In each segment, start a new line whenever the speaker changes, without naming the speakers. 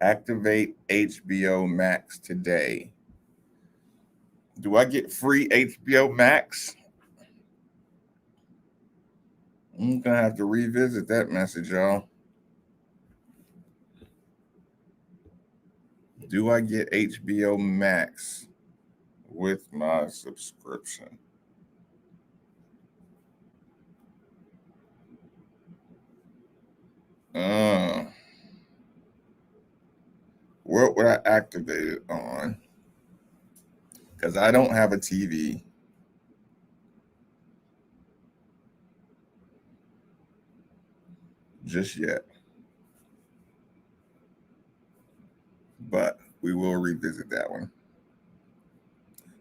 Activate HBO Max today. Do I get free HBO Max? I'm gonna have to revisit that message, y'all. Do I get HBO Max with my subscription? What would I activate it on? Because I don't have a TV. Just yet. But we will revisit that one.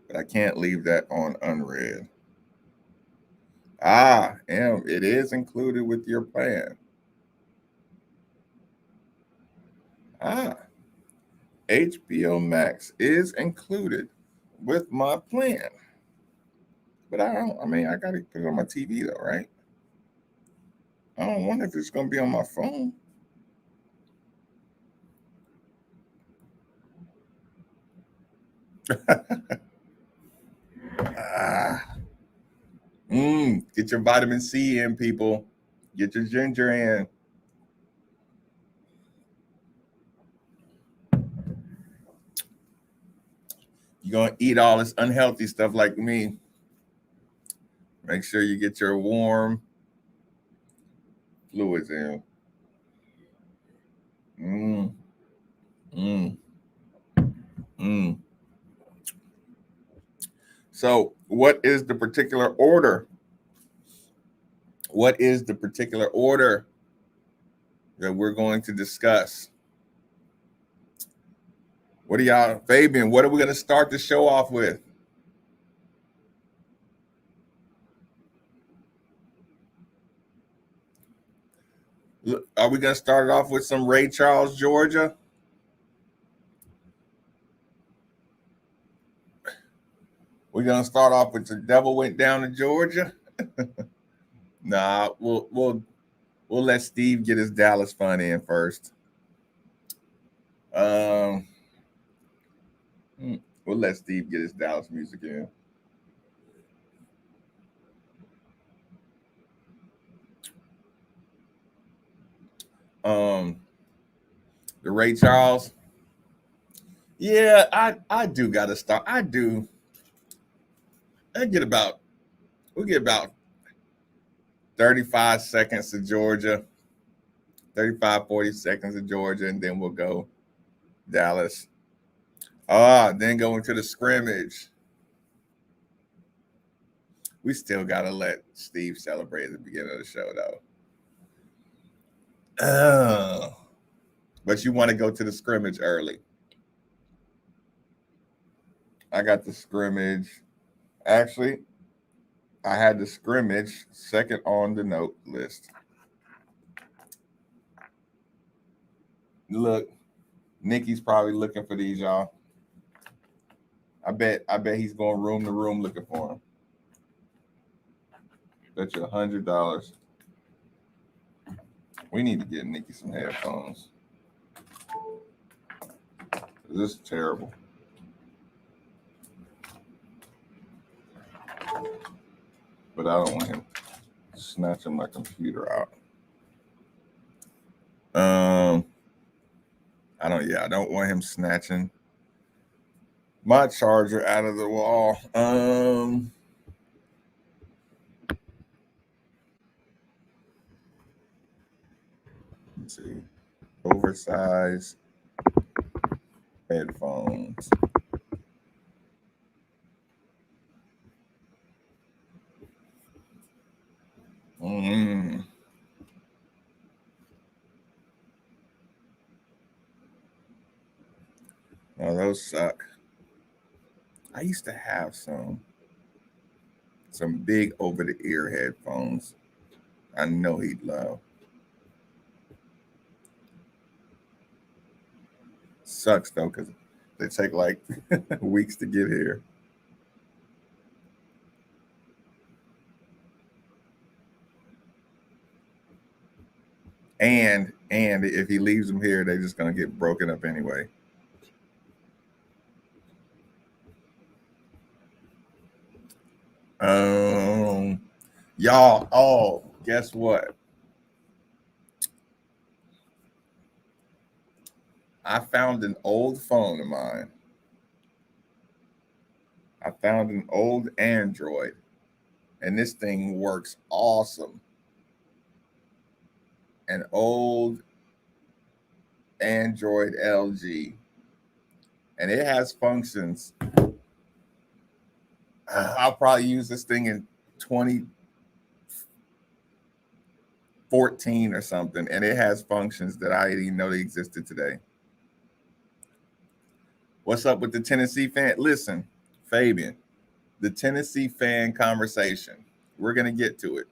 But I can't leave that on unread. It is included with your plan. HBO Max is included with my plan. But I gotta put it on my TV though, right? I don't wonder if it's gonna be on my phone. Get your vitamin C in, people. Get your ginger in. You're gonna eat all this unhealthy stuff like me. Make sure you get your warm fluids in. Mm, mm, mm. So, what is the particular order? What is the particular order that we're going to discuss? What are y'all, Fabian? What are we going to start the show off with? Are we going to start it off with some Ray Charles, Georgia? We're going to start off with The Devil Went Down to Georgia? Nah, we'll let Steve get his Dallas fun in first. We'll let Steve get his Dallas music in. The Ray Charles. Yeah, I do gotta start. I do. We get about 35 seconds of Georgia, 35, 40 seconds of Georgia, and then we'll go Dallas. Then go into the scrimmage. We still gotta let Steve celebrate at the beginning of the show, though. But you want to go to the scrimmage early. I got the scrimmage. Actually, I had the scrimmage second on the note list. Look, Nikki's probably looking for these, y'all. I bet he's going room to room looking for them. Bet you $100. We need to get Nikki some headphones. This is terrible. But I don't want him snatching my computer out. I don't want him snatching my charger out of the wall. Let's see. Oversized headphones. Oh, those suck. I used to have some big over the ear headphones. I know he'd love. Sucks though, because they take like weeks to get here. And if he leaves them here, they're just gonna get broken up anyway. Y'all, oh, guess what? I found an old phone of mine. I found an old Android, and this thing works awesome. An old Android LG, and it has functions. I'll probably use this thing in 2014 or something, and it has functions that I didn't even know they existed today. What's up with the Tennessee fan? Listen, Fabian, the Tennessee fan conversation. We're going to get to it.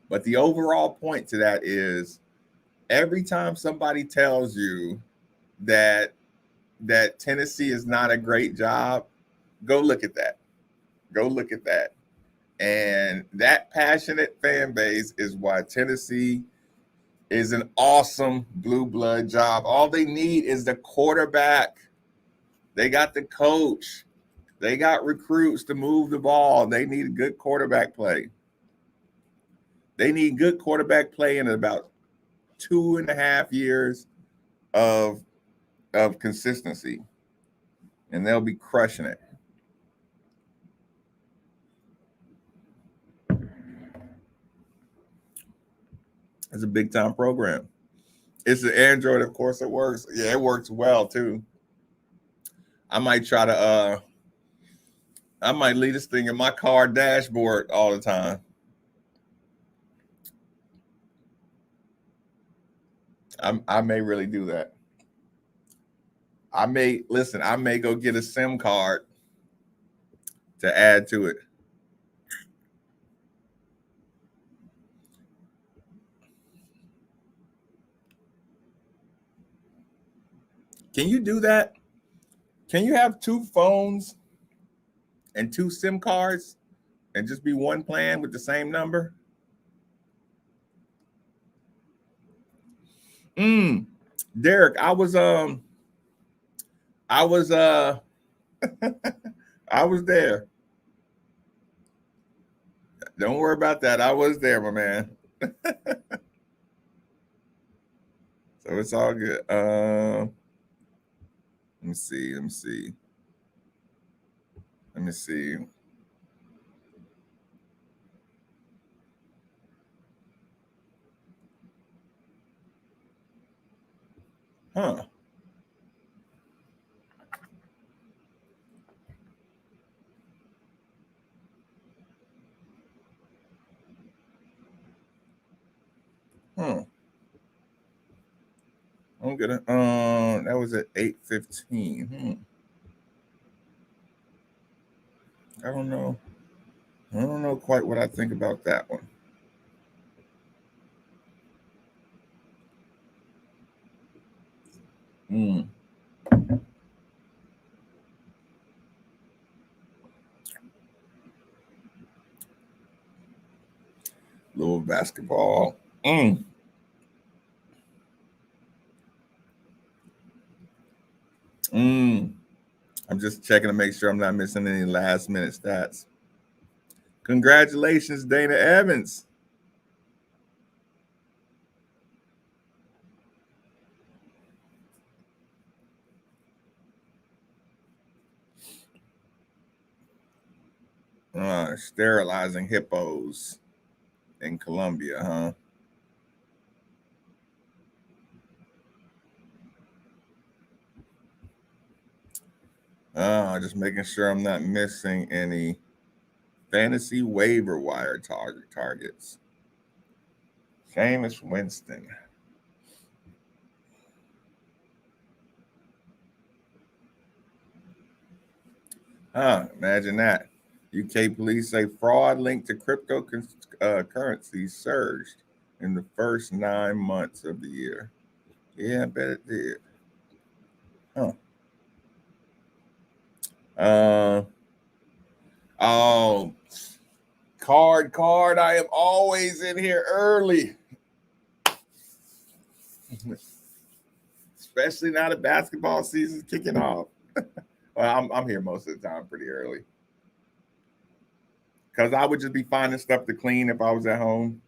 But the overall point to that is every time somebody tells you that Tennessee is not a great job, go look at that. Go look at that. And that passionate fan base is why Tennessee is an awesome blue blood job. All they need is the quarterback. They got the coach. They got recruits to move the ball. They need good quarterback play. They need good quarterback play in about 2.5 years of consistency, and they'll be crushing it. It's a big time program. It's an Android, of course. It works. Yeah, it works well too. I might try to I might leave this thing in my car dashboard all the time. I may really do that. I may go get a SIM card to add to it. Can you do that? Can you have two phones and two SIM cards and just be one plan with the same number? Derek, I was I was I was there. Don't worry about that. I was there, my man. So it's all good. Let me see. Let me see. Let me see. Huh. Huh. I'm gonna that was at 8:15. I don't know. I don't know quite what I think about that one. Hmm. Little basketball. Mm. Mm. I'm just checking to make sure I'm not missing any last minute stats. Congratulations, Dana Evans. Sterilizing hippos in Colombia, huh? Just making sure I'm not missing any fantasy waiver wire targets. Jameis Winston. Imagine that. UK police say fraud linked to cryptocurrency surged in the first 9 months of the year. Yeah, I bet it did. Huh. Uh, oh, card. I am always in here early. Especially now the basketball season's kicking off. Well, I'm here most of the time pretty early. Because I would just be finding stuff to clean if I was at home.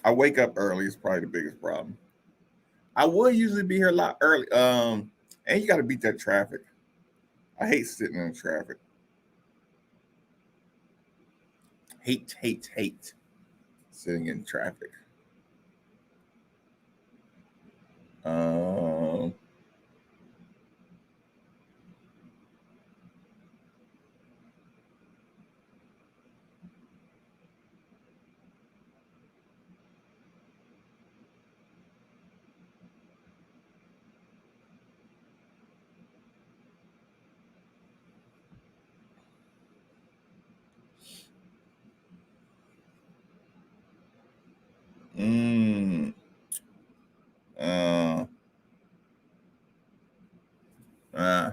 I wake up early is probably the biggest problem. I would usually be here a lot early. And you got to beat that traffic. I hate sitting in traffic. Hate sitting in traffic. Um, mm, uh, uh,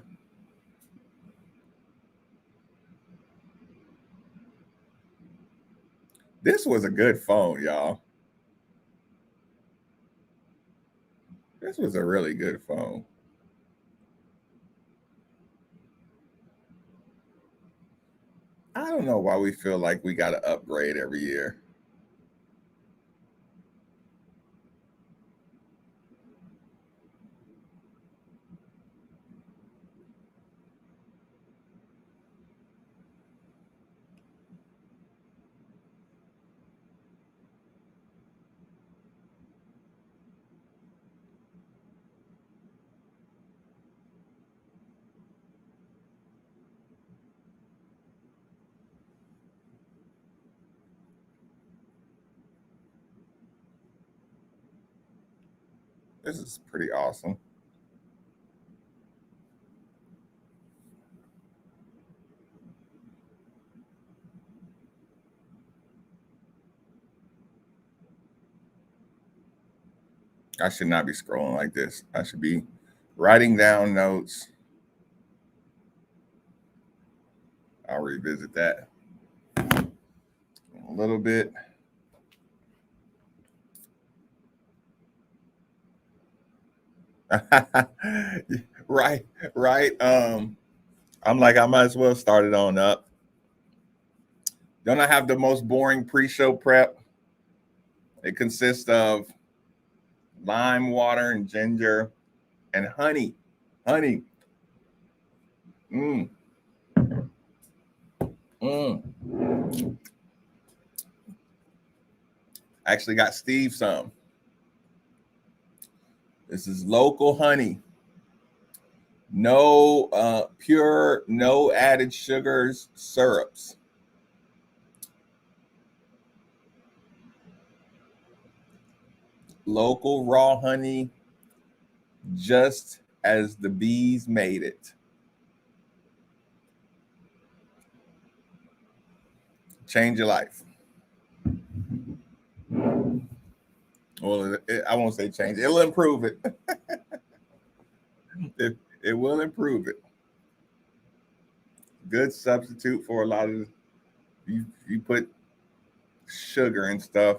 this was a good phone, y'all. This was a really good phone. I don't know why we feel like we got to upgrade every year. This is pretty awesome. I should not be scrolling like this. I should be writing down notes. I'll revisit that a little bit. Right, right. I'm like, I might as well start it on up. Don't I have the most boring pre-show prep? It consists of lime water and ginger and honey. Honey. Mm, mm. Actually got Steve some. This is local honey. No pure, no added sugars, syrups. Local raw honey, just as the bees made it. Change your life. Well, I won't say change. It'll improve it. It will improve it. Good substitute for a lot of you put sugar and stuff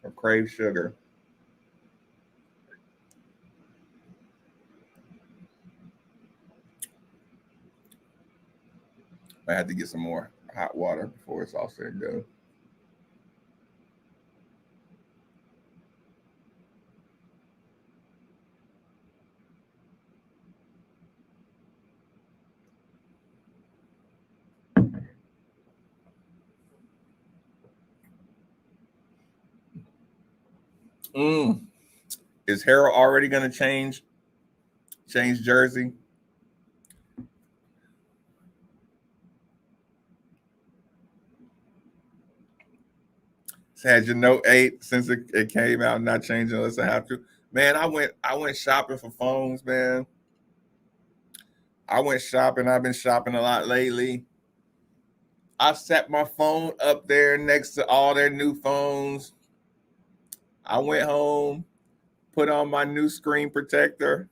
or crave sugar. I had to get some more hot water before it's all said and done. Mm. Is Harold already going to change jersey? Had your note 8 since it came out, not changing unless I have to. Man, I went shopping for phones, man. I went shopping. I've been shopping a lot lately. I set my phone up there next to all their new phones. I went home, put on my new screen protector,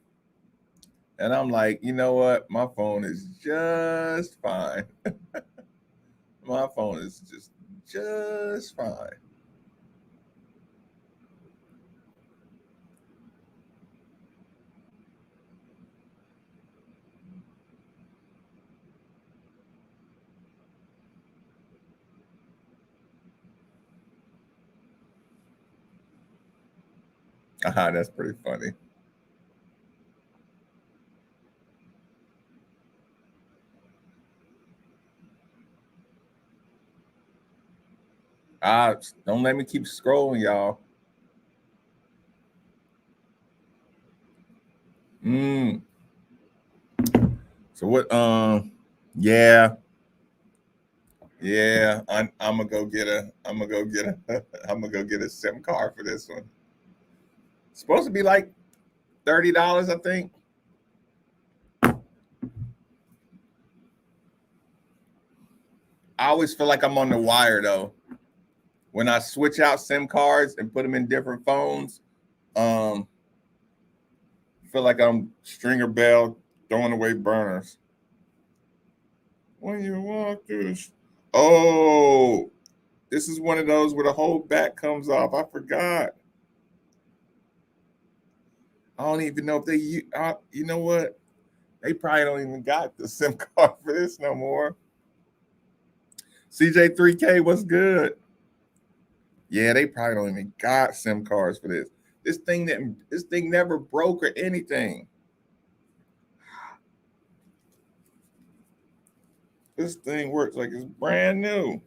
and I'm like, you know what? My phone is just fine. My phone is just fine. That's pretty funny. Ah, don't let me keep scrolling, y'all. Mm. So what? Yeah, yeah. I'm gonna go get a. I'm gonna go get a. I'm gonna go get a SIM card for this one. It's supposed to be like $30, I think. I always feel like I'm on the wire though. When I switch out SIM cards and put them in different phones, um, feel like I'm Stringer Bell throwing away burners. When you walk through the oh, this is one of those where the whole back comes off. I forgot. I don't even know if they. You know what? They probably don't even got the SIM card for this no more. CJ3K, what's good? Yeah, they probably don't even got SIM cards for this. This thing never broke or anything. This thing works like it's brand new.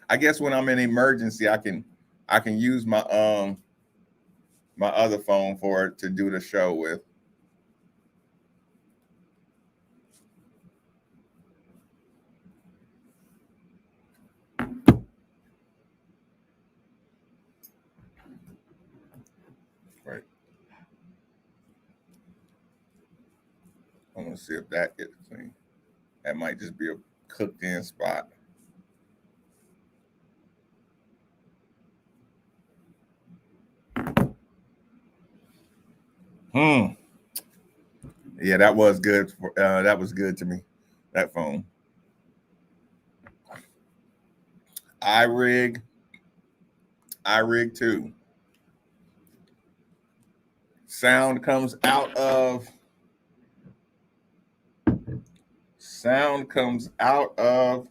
I guess when I'm in emergency, I can use my other phone for it to do the show with. Right. I'm gonna see if that gets clean. That might just be a cooked in spot. Hmm. Yeah, that was good. That was good to me. That phone. iRig, iRig 2. Sound comes out of sound comes out of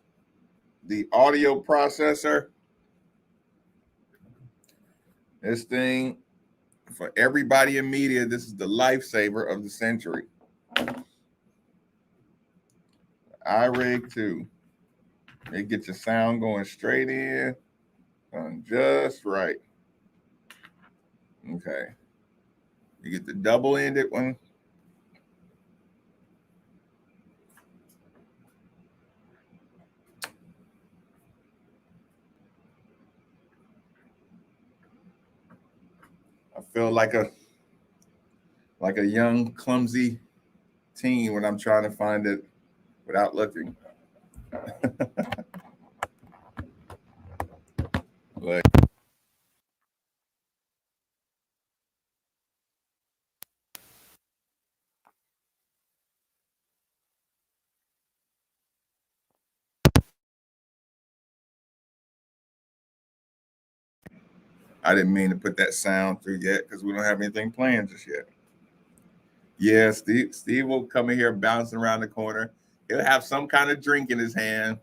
the audio processor. This thing for everybody in media, this is the lifesaver of the century. iRig 2. It gets your sound going straight in, just right. Okay. You get the double-ended one. I feel like a young, clumsy teen when I'm trying to find it without looking. Like I didn't mean to put that sound through yet because we don't have anything playing just yet. Yeah, Steve will come in here bouncing around the corner. He'll have some kind of drink in his hand.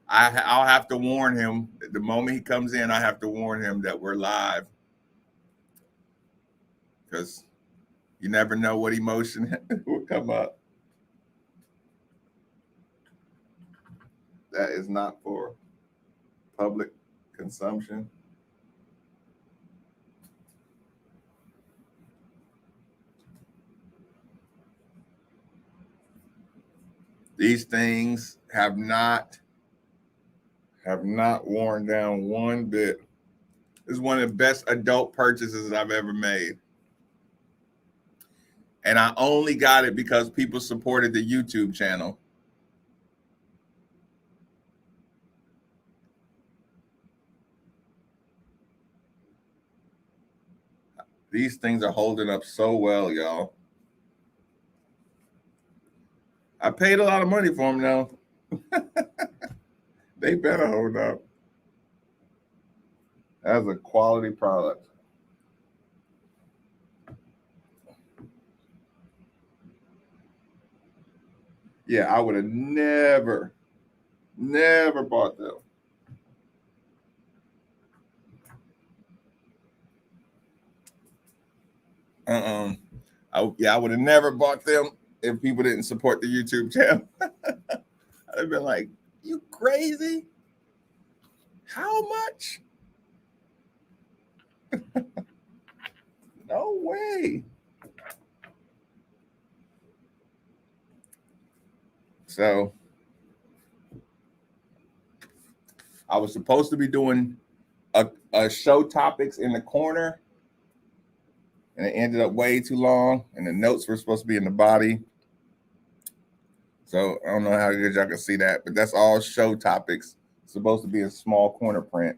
I'll have to warn him the moment he comes in. I have to warn him that we're live because you never know what emotion will come up. That is not for public consumption. These things have not worn down one bit. This is one of the best adult purchases I've ever made. And I only got it because people supported the YouTube channel. These things are holding up so well, y'all. I paid a lot of money for them now. They better hold up. That's a quality product. Yeah, I would have never bought them. I would have never bought them if people didn't support the YouTube channel. I'd have been like, you crazy? How much? No way. So I was supposed to be doing a show topics in the corner, and it ended up way too long, and the notes were supposed to be in the body. So I don't know how good y'all can see that, but that's all show topics. It's supposed to be a small corner print.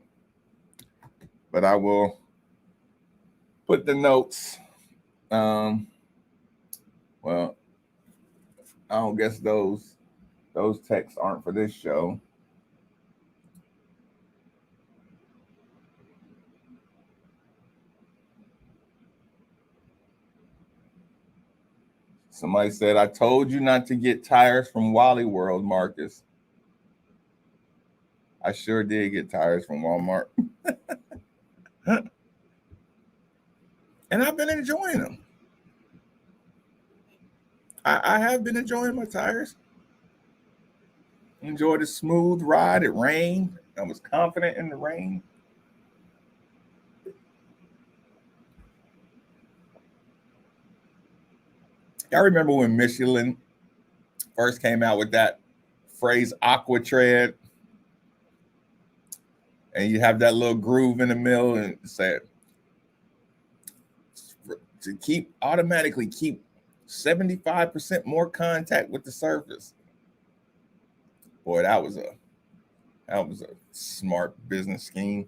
But I will put the notes. Well, I don't guess those texts aren't for this show. Somebody said, I told you not to get tires from Wally World, Marques. I sure did get tires from Walmart. And I've been enjoying them. I have been enjoying my tires. Enjoyed a smooth ride. It rained. I was confident in the rain. I remember when Michelin first came out with that phrase aqua tread, and you have that little groove in the middle, and it said to automatically keep 75% more contact with the surface. Boy, that was a smart business scheme.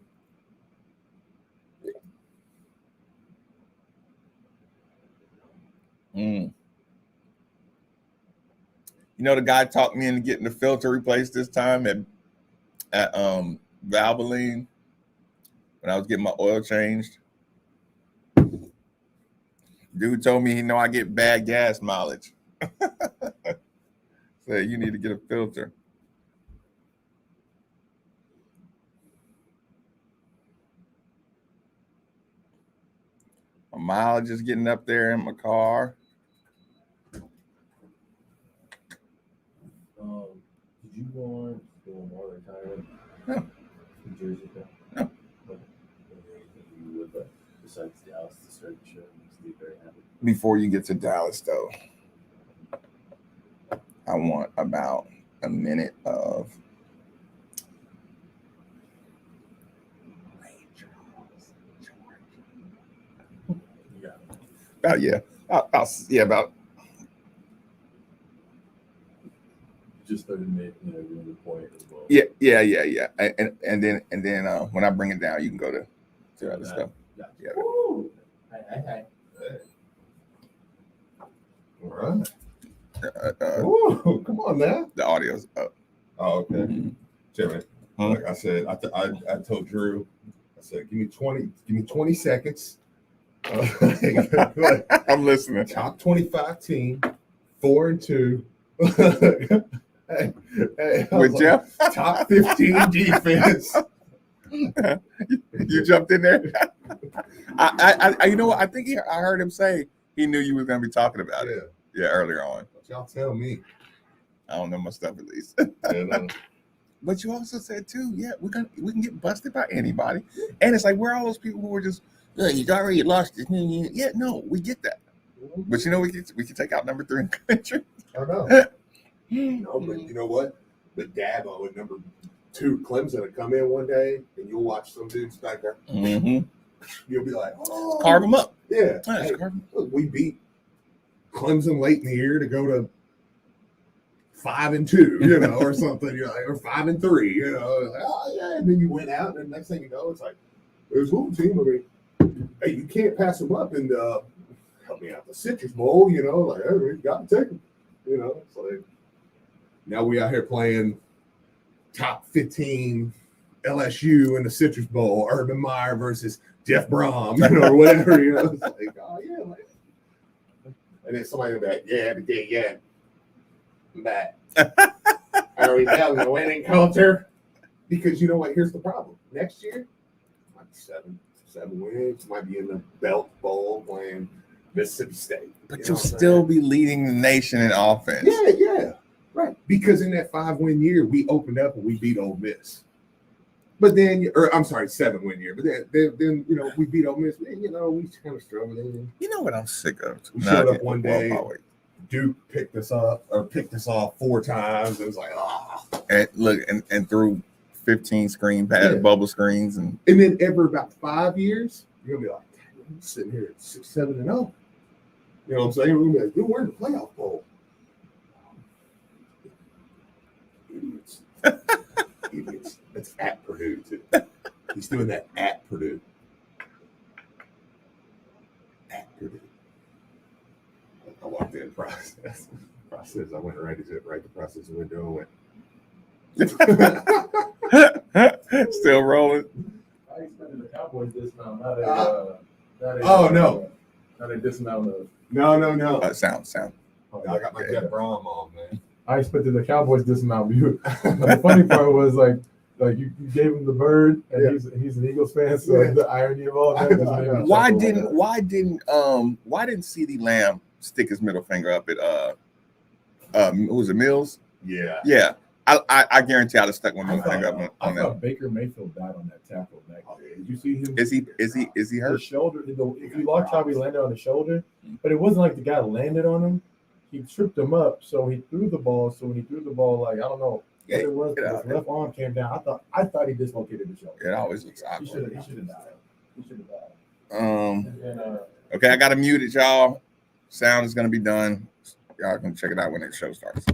You know, the guy talked me into getting the filter replaced this time at Valvoline when I was getting my oil changed. Dude told me I get bad gas mileage. Said you need to get a filter. My mileage is getting up there in my car.
Did you want to go more retired?
No.
New Jersey?
No.
Okay. You would, but besides Dallas to start the show, Steve very happy.
Before you get to Dallas, though, I want about a minute of about
just started making doing the point as well.
Yeah. And then when I bring it down, you can go to other stuff.
Yeah. Woo! Hi.
All right. Ooh, come on now.
The audio's up.
Oh, okay.
Mm-hmm.
Jimmy, like I said, I told Drew, I said, give me 20 seconds.
I'm listening.
Top 25 team, 4-2. Hey,
With Jeff?
Top 15 defense.
You jumped in there. I you know what? I think I heard him say he knew you was gonna be talking about it. Yeah, earlier on.
But y'all tell me.
I don't know my stuff at least. But you also said too, we can get busted by anybody, and it's like we're all those people who were just, he's already lost it. Yeah, no, we get that. But we can take out number 3 in the country.
I know. No, but you know what? The Dabo at number 2 Clemson will come in one day, and you'll watch some dudes back there.
Mm-hmm.
You'll be like, oh,
carve them up.
Yeah.
Hey,
look, we beat Clemson late in the year to go to 5-2, or something. You're like, or 5-3, like, oh yeah. And then you went out, and the next thing you know, it's like, there's one team. I mean, hey, you can't pass them up and help me out the Citrus Bowl. Like, hey, you got to take them. It's like now we out here playing top 15 LSU in the Citrus Bowl, Urban Meyer versus Jeff Brom, or whatever. It's like, oh yeah, like. And then somebody will be like, yeah. But are we having a winning culture? Because you know what? Here's the problem. Next year, might be seven wins. Might be in the Belt Bowl playing Mississippi State.
But
You know
you'll
what I'm
still
saying?
be leading the nation in offense.
Yeah. Right. Because in that 5-win year, we opened up and we beat Ole Miss. But then, or I'm sorry, 7-win year. But then we beat Ole Miss. Then, we kind of struggled.
You know what I'm sick of?
We showed up one day.
Wait.
Duke picked us off 4 times. It was like,
And look, and threw 15 screen pass, bubble screens, and
then every about 5 years, you're gonna be like, I'm sitting here at 6-7-0. You know what I'm saying? We're gonna be like, dude, we're in the playoff bowl. Idiots. That's at Purdue too. He's doing that at Purdue. At Purdue. I walked in process. I went right to process window and
went. Still rolling.
I expected the Cowboys dismount, not a dismount of.
No.
Sound.
I got my Jeff Brom on, man.
I expected the Cowboys dismount. The funny part was like you gave him the bird, and he's an Eagles fan, so the irony of all that.
Why didn't CeeDee Lamb stick his middle finger up at was it Mills? Yeah. I guarantee I'd have stuck one middle finger up
I
on
thought
that.
Baker Mayfield died on that tackle back there. Did you see him?
Is he hurt?
His shoulder. If you watch how he landed on the shoulder, but it wasn't like the guy landed on him. He tripped him up, so he threw the ball. So when he threw the ball, like I don't know what it was, his left arm came down. I thought he dislocated the shoulder.
It always looks
He should have died.
Okay, I gotta mute it, y'all. Sound is gonna be done. Y'all can check it out when the show starts.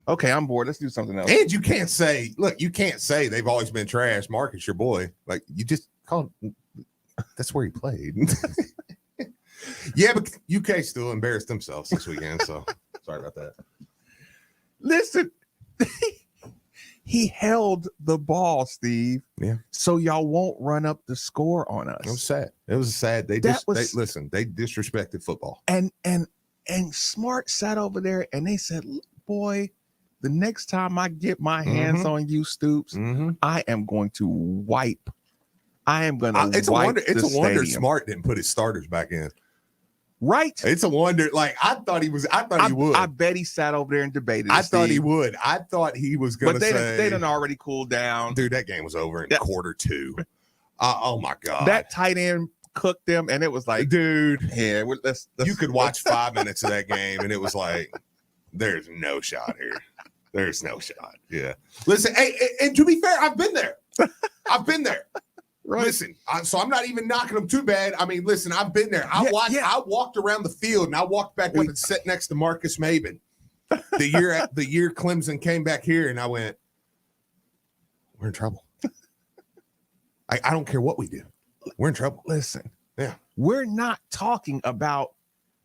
Okay, I'm bored. Let's do something else.
And you can't say they've always been trash. Marques, your boy. Like, you just call him. That's where he played. Yeah, but UK still embarrassed themselves this weekend. So sorry about that.
Listen, he held the ball, Steve.
Yeah.
So y'all won't run up the score on us.
It was sad. It was sad. They disrespected football.
And Smart sat over there and they said, boy, the next time I get my hands on you, Stoops, I am going to wipe. I am going to. It's a
wonder Smart didn't put his starters back in.
Right.
It's a wonder. Like, I thought he would.
I bet he sat over there and debated.
I thought he would. I thought he was going to say.
But they done already cooled down.
Dude, that game was over in quarter 2. Oh my God.
That tight end cooked them, and it was like,
dude,
yeah, let's
you could watch 5 minutes of that game, and it was like, there's no shot here. There's no shot. Yeah. Listen, hey, and to be fair, I've been there. Right. Listen, so I'm not even knocking them too bad. I mean, listen, I've been there. I walked around the field, and I walked back up and sat next to Marques Maybin. The year Clemson came back here, and I went, we're in trouble. I don't care what we do. We're in trouble.
Listen,
yeah,
we're not talking about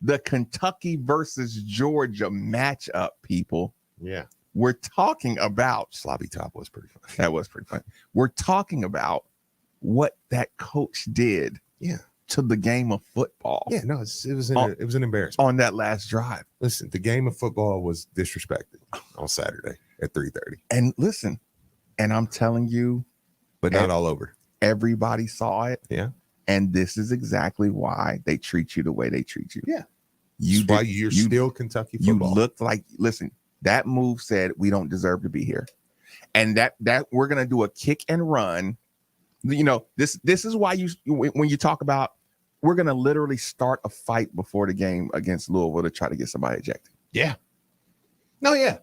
the Kentucky versus Georgia matchup, people.
Yeah.
We're talking about
Sloppy Top was pretty fun.
That was pretty fun. We're talking about what that coach did to the game of football.
Yeah, no, it was an embarrassment
on that last drive.
Listen, the game of football was disrespected on Saturday at 3:30.
And listen, and I'm telling you,
but not all over.
Everybody saw it.
Yeah.
And this is exactly why they treat you the way they treat you.
Yeah. That's why you're still Kentucky football.
You look like, listen, that move said we don't deserve to be here. And that we're going to do a kick and run. You know, this is why when you talk about, we're going to literally start a fight before the game against Louisville to try to get somebody ejected.
Yeah. No, yeah.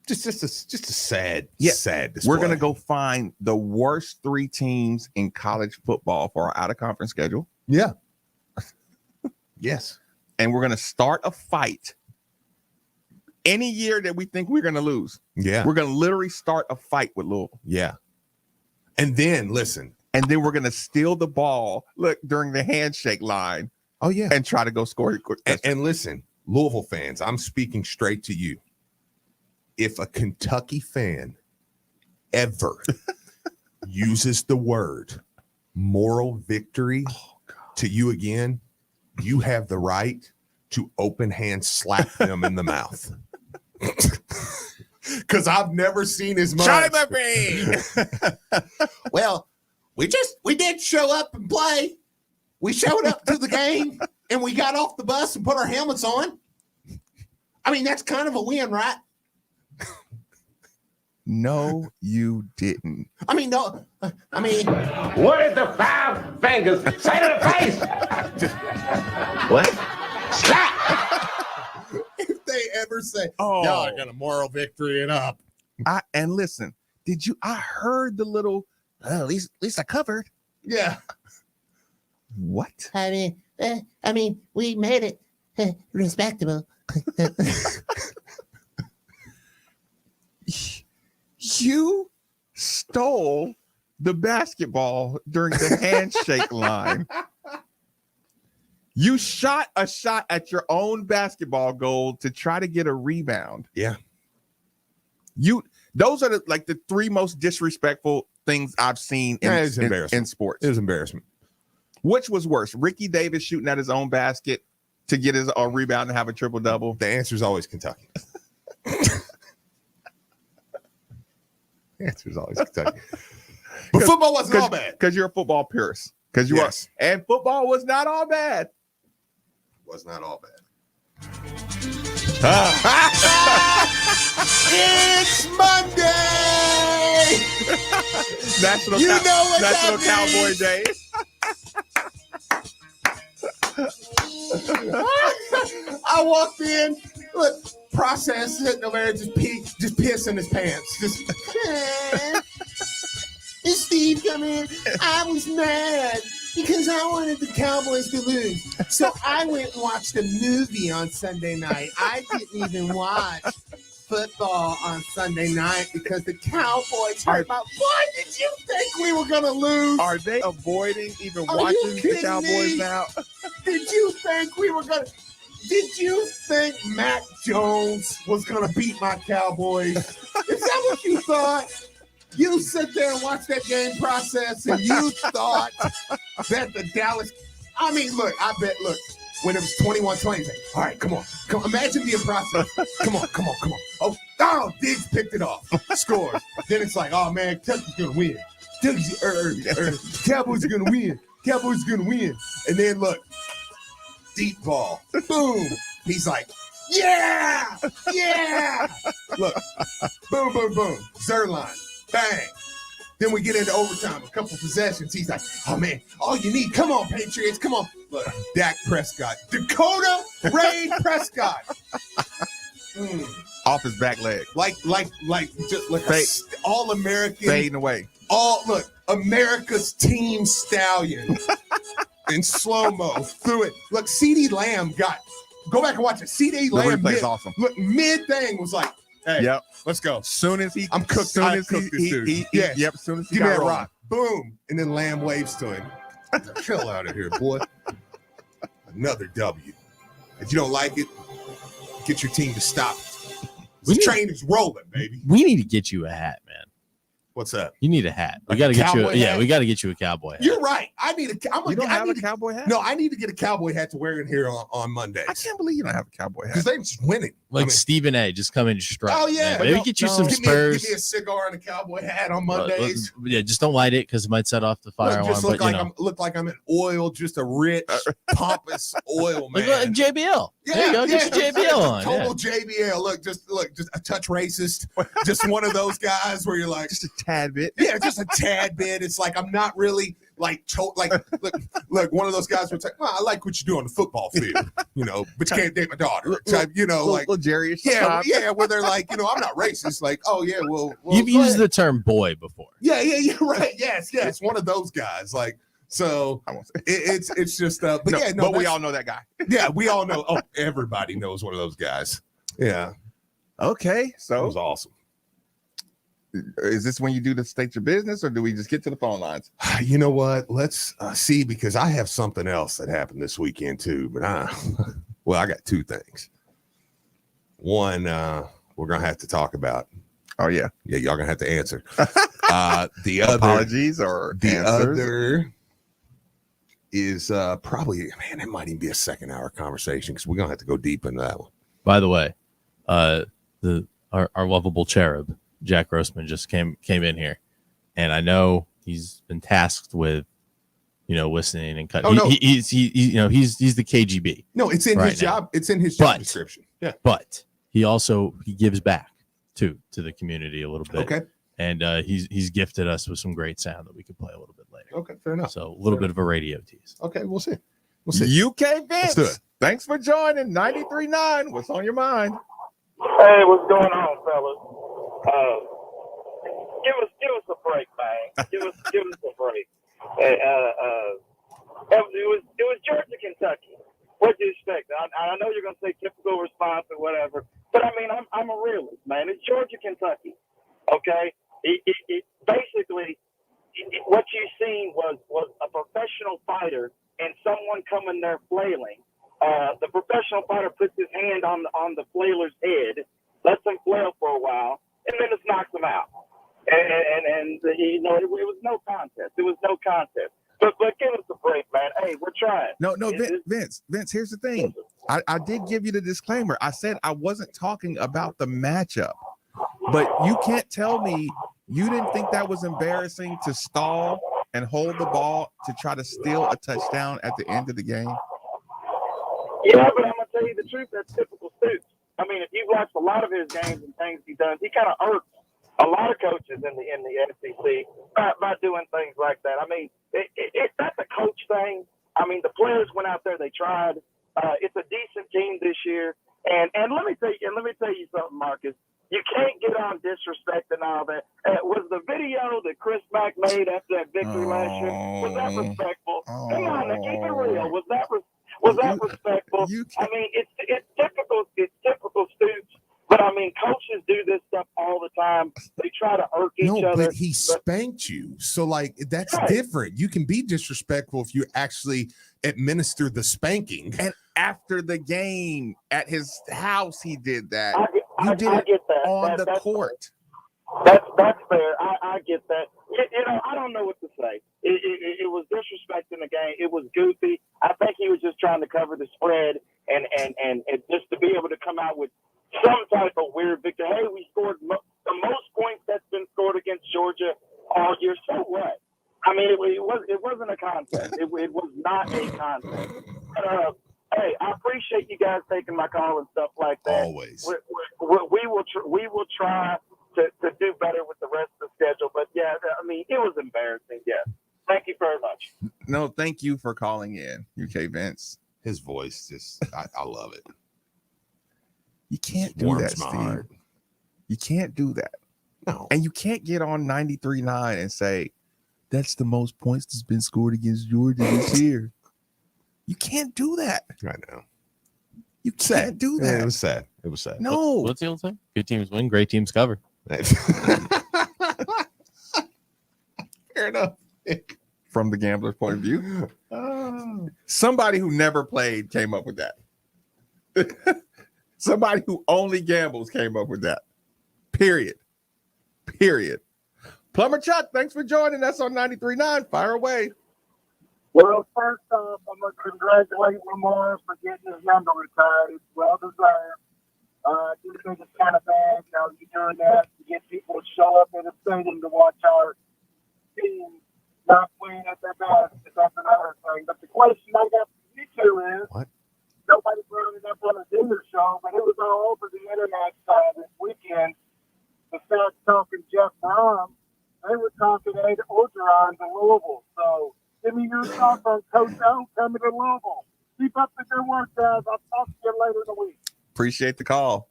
Just a sad display.
We're going to go find the worst 3 teams in college football for our out-of-conference schedule.
Yeah. Yes.
And we're going to start a fight any year that we think we're going to lose.
Yeah.
We're going to literally start a fight with Louisville.
Yeah. And then, listen.
And then we're going to steal the ball, during the handshake line.
Oh, yeah.
And try to go score.
And listen, Louisville fans, I'm speaking straight to you. If a Kentucky fan ever uses the word moral victory to you again, you have the right to open hand slap them in the mouth. Because I've never seen as much.
Charlie Murphy.
Well, we did show up and play. We showed up to the game and we got off the bus and put our helmets on. I mean, that's kind of a win, right?
No, you didn't.
I mean, no. I mean,
what did the 5 fingers say to the face? What? Slap!
If they ever say,
y'all
are gonna moral victory it up.
And listen, I heard the little, at least I covered.
Yeah.
What?
I mean, we made it respectable.
You stole the basketball during the handshake line. You shot a shot at your own basketball goal to try to get a rebound.
Yeah.
Those are the 3 most disrespectful things I've seen in sports.
It was embarrassment.
Which was worse? Ricky Davis shooting at his own basket to get his rebound and have a triple-double?
The answer is always Kentucky. The answer is always Kentucky. But football wasn't all bad.
Because you're a football purist. Because you are. And football was not all bad.
Was not all bad. It's Monday.
National Cowboy Day.
I walked in, look, process sitting over there, just piss in his pants.
Is Steve come in? I was mad because I wanted the Cowboys to lose. So I went and watched a movie on Sunday night. I didn't even watch football on Sunday night because the Cowboys hurt my boy. Did you think we were gonna lose?
Are they avoiding even
Are you
watching the
kidding
Cowboys
me?
now?
Did you think we were gonna? Did you think Mac Jones was gonna beat my Cowboys? Is that what you thought? You sit there and watch that game process, and you thought that the Dallas. I mean, look, when it was 21-20, all right, come on. Imagine being processed. Come on. Oh, Diggs picked it off. Scores. Then it's like, oh, man, Kentucky's going to win. Cowboys are going to win. Cowboys are going to win. And then, look, deep ball. Boom. He's like, yeah. Look, boom. Zerline. Bang. Then we get into overtime, a couple possessions. He's like, oh, man, all you need. Come on, Patriots. Come on. Look, Dak Prescott. Dakota Ray Prescott.
Off his back leg.
Like all-American.
Fading away.
America's team stallion. In slow-mo. Through it. Look, CeeDee Lamb go back and watch it. CeeDee Lamb.
The replay's awesome.
Look, mid-thing was like, hey,
yep.
Let's go.
Soon as he
I'm cooked.
Soon as
this dude. Yeah.
Soon as he
Give me
got
that
rolling.
rock. Boom. And then Lamb waves to him. Chill out of here, boy. Another W. If you don't like it, get your team to stop it. The train is rolling, baby.
We need to get you a hat, man.
What's up?
You need a hat. We
Like
got to
a
get you.
cowboy hat?
We got to get you a cowboy hat.
You're right. You don't
have a cowboy hat?
No, I need to get a cowboy hat to wear in here on Mondays.
I can't believe you don't have a cowboy hat.
Because they're just winning.
Like Stephen A. Just come in and strut.
Oh, yeah.
man. Maybe get you some
Give
Spurs.
me a cigar and a cowboy hat on Mondays.
Yeah, just don't light it because it might set off the fire alarm.
Just look like I'm in oil, just a rich, pompous oil man.
Like JBL. There you go. Get your JBL on.
Total JBL. Look, just a touch racist. Just one of those guys where you're like,
just a tad bit.
Yeah, just a tad bit. It's like I'm not really look, one of those guys who's like, well, I like what you do on the football field, but you can't date my daughter.
Little Jerry.
Yeah, where they're like, I'm not racist. Like, oh yeah, well
you've used the term boy before.
Yeah, you're right. Yes, it's one of those guys. Like, so it's just, but
we all know that guy.
Yeah, we all know. Oh, everybody knows one of those guys. Yeah.
Okay, so
that was awesome.
Is this when you do the state your business, or do we just get to the phone lines?
You know what? Let's see, because I have something else that happened this weekend too. But I got two things. One, we're gonna have to talk about.
Oh yeah,
y'all gonna have to answer. The other
apologies or
the
answers.
other is probably, man, it might even be a 2-hour conversation because we're gonna have to go deep into that one.
By the way, our lovable cherub Jack Grossman just came in here, and I know he's been tasked with, listening and cutting. He's the KGB.
No, it's in his job. It's in his job description. Yeah,
but he gives back to the community a little bit.
Okay,
and he's gifted us with some great sound that we could play a little bit later.
Okay, fair enough.
So a little bit of a radio tease.
Okay, we'll see.
UK Vince,
let's do it.
Thanks for joining 93.9. What's on your mind?
Hey, what's going on, fellas? Give us a break, man. Give us a break. It was Georgia, Kentucky. What do you expect? I know you're gonna say typical response or whatever, but I mean I'm a realist, man. It's Georgia, Kentucky. Okay, it basically what you seen was a professional fighter and someone coming there flailing. The professional fighter puts his hand on the flailer's head, lets him flail for a while, and then just knocks him out. And it was no contest. It was no contest. But give us a break, man. Hey, we're trying.
No, Vince, here's the thing. I did give you the disclaimer. I said I wasn't talking about the matchup. But you can't tell me you didn't think that was embarrassing to stall and hold the ball to try to steal a touchdown at the end of the game.
Yeah, but I'm going to tell you the truth. That's typical Stoops. I mean, if you've watched a lot of his games and things he does, he kind of irks a lot of coaches in the SEC by doing things like that. I mean, that's a coach thing. I mean, the players went out there, they tried. It's a decent team this year. And let me tell you something, Marques. You can't get on disrespect and all that. Was the video that Chris Mack made after that victory last year, was that respectful? Come on, now, keep it real. Was that respectful? I mean, it's typical Stoops. But I mean, coaches each other.
But he spanked you. So, like, that's
Right.
different. You can be disrespectful if you actually administer the spanking.
And after the game at his house, he did that.
I get that.
On the
That's
court.
That's fair. I get that. I don't know what to say. It was disrespecting the game. It was goofy. I think he was just trying to cover the spread and just to be able to come out with some type of weird victory. Hey, we scored the most points that's been scored against Georgia all year. So what? I mean, it wasn't a contest. It was not a contest. But, hey, I appreciate you guys taking my call and stuff like that.
Always.
We will try to do better with the rest of the schedule. But yeah, I mean, it was embarrassing. Yeah. Thank you very much.
No, thank you for calling in, UK Vince.
His voice just, I love it.
You can't do
Warms
that,
my
Steve.
heart.
You can't do that.
No.
And you can't get on 93.9 and say, that's the most points that's been scored against Georgia this year. You can't do that.
I know.
You can't do
Yeah,
that.
it was sad. It was sad.
No.
What's the old saying? Good teams win, great teams cover.
Fair enough. From the gambler's point of view. Somebody who never played came up with that. Somebody who only gambles came up with that. Period. Plumber Chuck, thanks for joining us on 93.9. Fire away.
Well, first off, I'm going to congratulate Lamar for getting his number retired. It's well deserved. I do think it's kind of bad how you're doing that to get people to show up in the stadium to watch our team not playing at their best. That's another thing. But the question I got for you two is,
What?
Nobody brought it up on the dinner show, but it was all over the internet this weekend. The fact talking Jeff Brom, they were talking Ed Orgeron to Louisville. So give me your thoughts on Coach O coming to Louisville. Keep up the good work, guys. I'll talk to you later in the week.
Appreciate the call.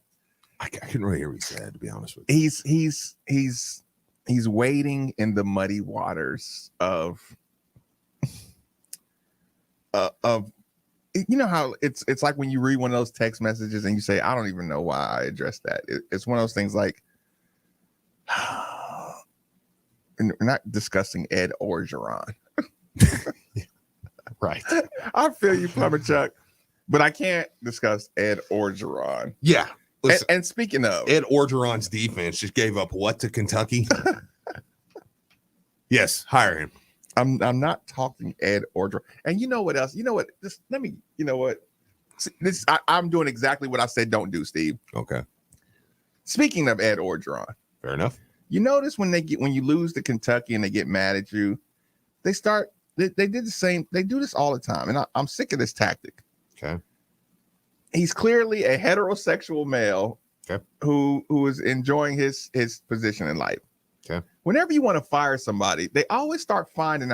I couldn't really hear what he said, to be honest with you.
He's wading in the muddy waters of you know how it's like when you read one of those text messages and you say, I don't even know why I addressed that. It's one of those things like, and we're not discussing Ed Orgeron.
Right.
I feel you, Plumber Chuck, but I can't discuss Ed Orgeron.
Yeah. Listen,
And speaking of,
Ed Orgeron's defense just gave up what to Kentucky? Yes, hire him.
I'm not talking Ed Orgeron. And you know what else? You know what? Just let me. You know what? I'm doing exactly what I said don't do, Steve.
Okay.
Speaking of Ed Orgeron,
Fair enough.
you notice when you lose to Kentucky and they get mad at you, they did the same. They do this all the time, and I'm sick of this tactic.
Okay.
He's clearly a heterosexual male who is enjoying his position in life.
Okay.
Whenever you want to fire somebody, they always start trying to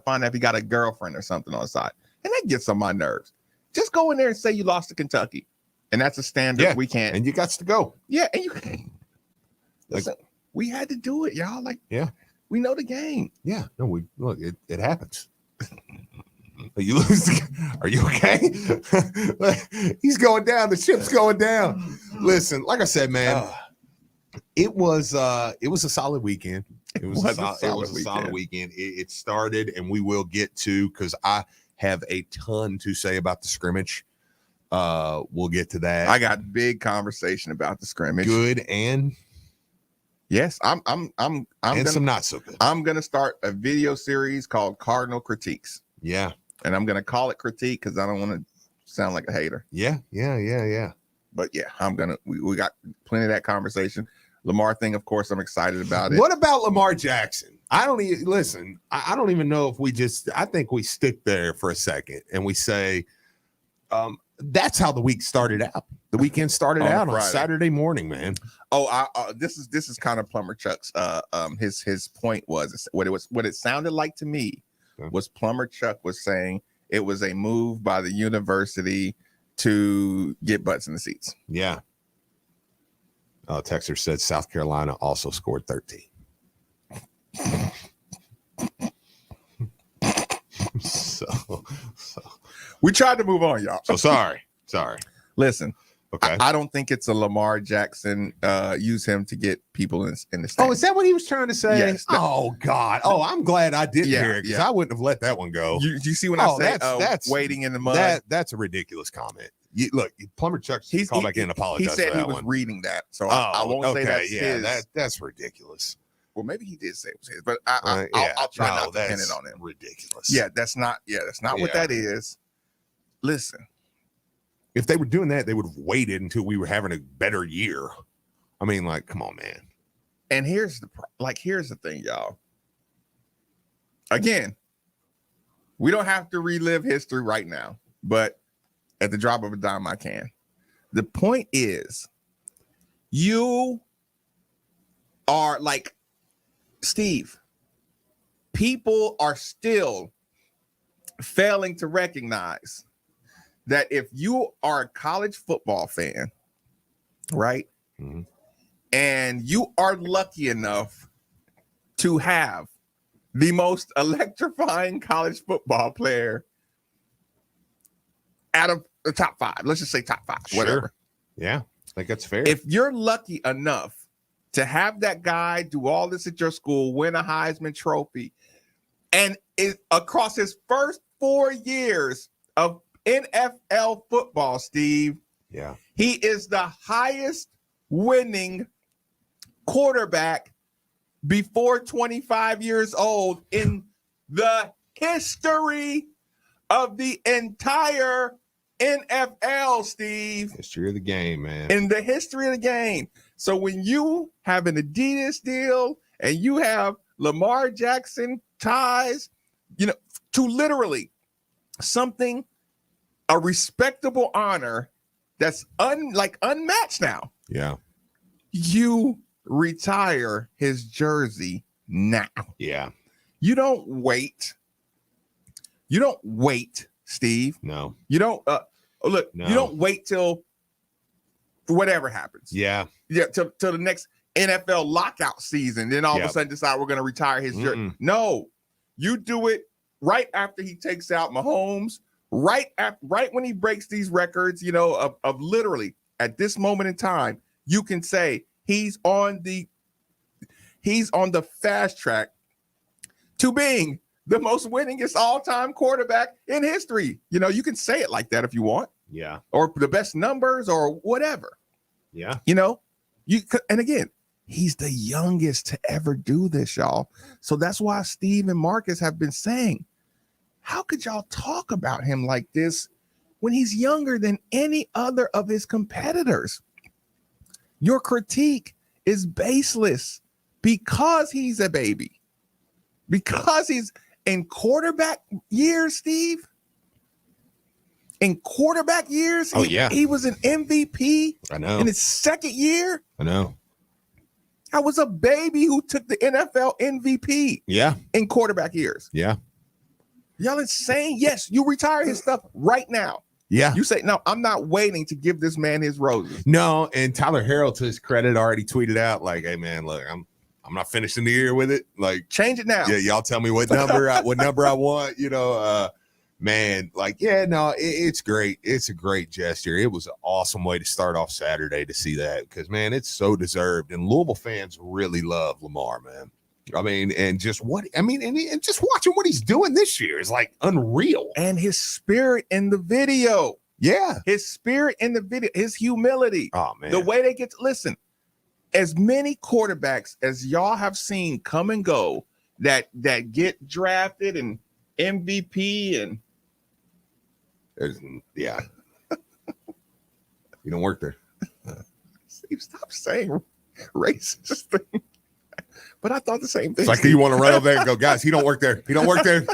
find out if he got a girlfriend or something on the side. And that gets on my nerves. Just go in there and say you lost to Kentucky. And that's a standard.
Yeah,
we can't.
And you got to go.
Yeah. And you listen, we had to do it, y'all. Like,
yeah,
we know the game.
Yeah. No, look, it happens. You lose. Are you okay? He's going down. The ship's going down. Listen, like I said, man, it was a solid weekend. It was a solid weekend. It started, and we will get to, because I have a ton to say about the scrimmage. We'll get to that.
I got big conversation about the scrimmage.
Good and
yes, I'm
some not so good.
I'm gonna start a video series called Cardinal Critiques.
Yeah.
And I'm gonna call it critique because I don't want to sound like a hater.
Yeah.
But yeah, we got plenty of that conversation. Lamar thing, of course, I'm excited about it.
What about Lamar Jackson? I don't even know if I think we stick there for a second and we say, that's how the week started out. The weekend started out on Saturday morning, man.
Oh, this is kind of Plumber Chuck's. His point was what it sounded like to me was Plumber Chuck was saying it was a move by the university to get butts in the seats.
Yeah. Texter said South Carolina also scored 13. So
we tried to move on, y'all.
So sorry.
Listen,
Okay.
I don't think it's a Lamar Jackson. Use him to get people in the stands.
Oh, is that what he was trying to say?
Yes.
Oh God. Oh, I'm glad I didn't
Yeah,
hear it because
yeah.
I wouldn't have let that one go.
You see when I say
that's
waiting in the mud?
That's a ridiculous comment. Look, Plumber Chuck
He's
call back in and apologize.
He said
for that
he was
one.
reading that, so I won't say that's his.
That's ridiculous.
Well, maybe he did say it was his, but I'll try not to pin it on him.
Ridiculous.
Yeah, that's not what that is. Listen,
if they were doing that, they would have waited until we were having a better year. I mean, like, come on, man.
And here's the thing, y'all. Again, we don't have to relive history right now, but at the drop of a dime, I can. The point is, you are like Steve. People are still failing to recognize that if you are a college football fan, right, and you are lucky enough to have the most electrifying college football player out of the top 5, let's just say top 5, whatever.
Sure. Yeah, I think that's fair.
If you're lucky enough to have that guy do all this at your school, win a Heisman Trophy, and across his first 4 years of NFL football, Steve,
yeah,
he is the highest winning quarterback before 25 years old in the history of the entire NFL, Steve.
History of the game, man.
In the history of the game. So when you have an Adidas deal and you have Lamar Jackson ties, to literally something, a respectable honor that's unmatched now.
Yeah.
You retire his jersey now.
Yeah.
You don't wait. You don't wait, Steve.
No.
You don't look,
No.
You don't wait till whatever happens.
Yeah.
Yeah, till the next NFL lockout season. Then all of a sudden decide we're going to retire his jersey. No. You do it right after he takes out Mahomes, right when he breaks these records, of literally at this moment in time, you can say he's on the fast track to being the most winningest all-time quarterback in history. You can say it like that if you want.
Yeah.
Or the best numbers or whatever.
Yeah.
And again, he's the youngest to ever do this, y'all. So that's why Steve and Marques have been saying, how could y'all talk about him like this when he's younger than any other of his competitors? Your critique is baseless because he's a baby. Because he's in quarterback years, Steve. In quarterback years, he was an MVP.
I know.
In his second year.
I know.
I was a baby who took the NFL MVP.
Yeah.
In quarterback years.
Yeah.
Y'all insane? Yes, you retire his stuff right now.
Yeah.
You say, no, I'm not waiting to give this man his roses.
No, and Tyler Harrell, to his credit, already tweeted out like, "Hey man, look, I'm not finishing the year with it. Like,
change it now.
Yeah, y'all tell me what number I want. Man, like, yeah, no, it's great. It's a great gesture. It was an awesome way to start off Saturday to see that because, man, it's so deserved. And Louisville fans really love Lamar, man. I mean, and just watching what he's doing this year is like unreal.
And his spirit in the video.
Yeah.
His spirit in the video, his humility.
Oh, man.
The way they get to listen. As many quarterbacks as y'all have seen come and go that get drafted and MVP and
yeah. You don't work there.
Steve, stop saying racist thing. But I thought the same thing.
It's like you want to run over there and go, guys, he don't work there. He don't work there.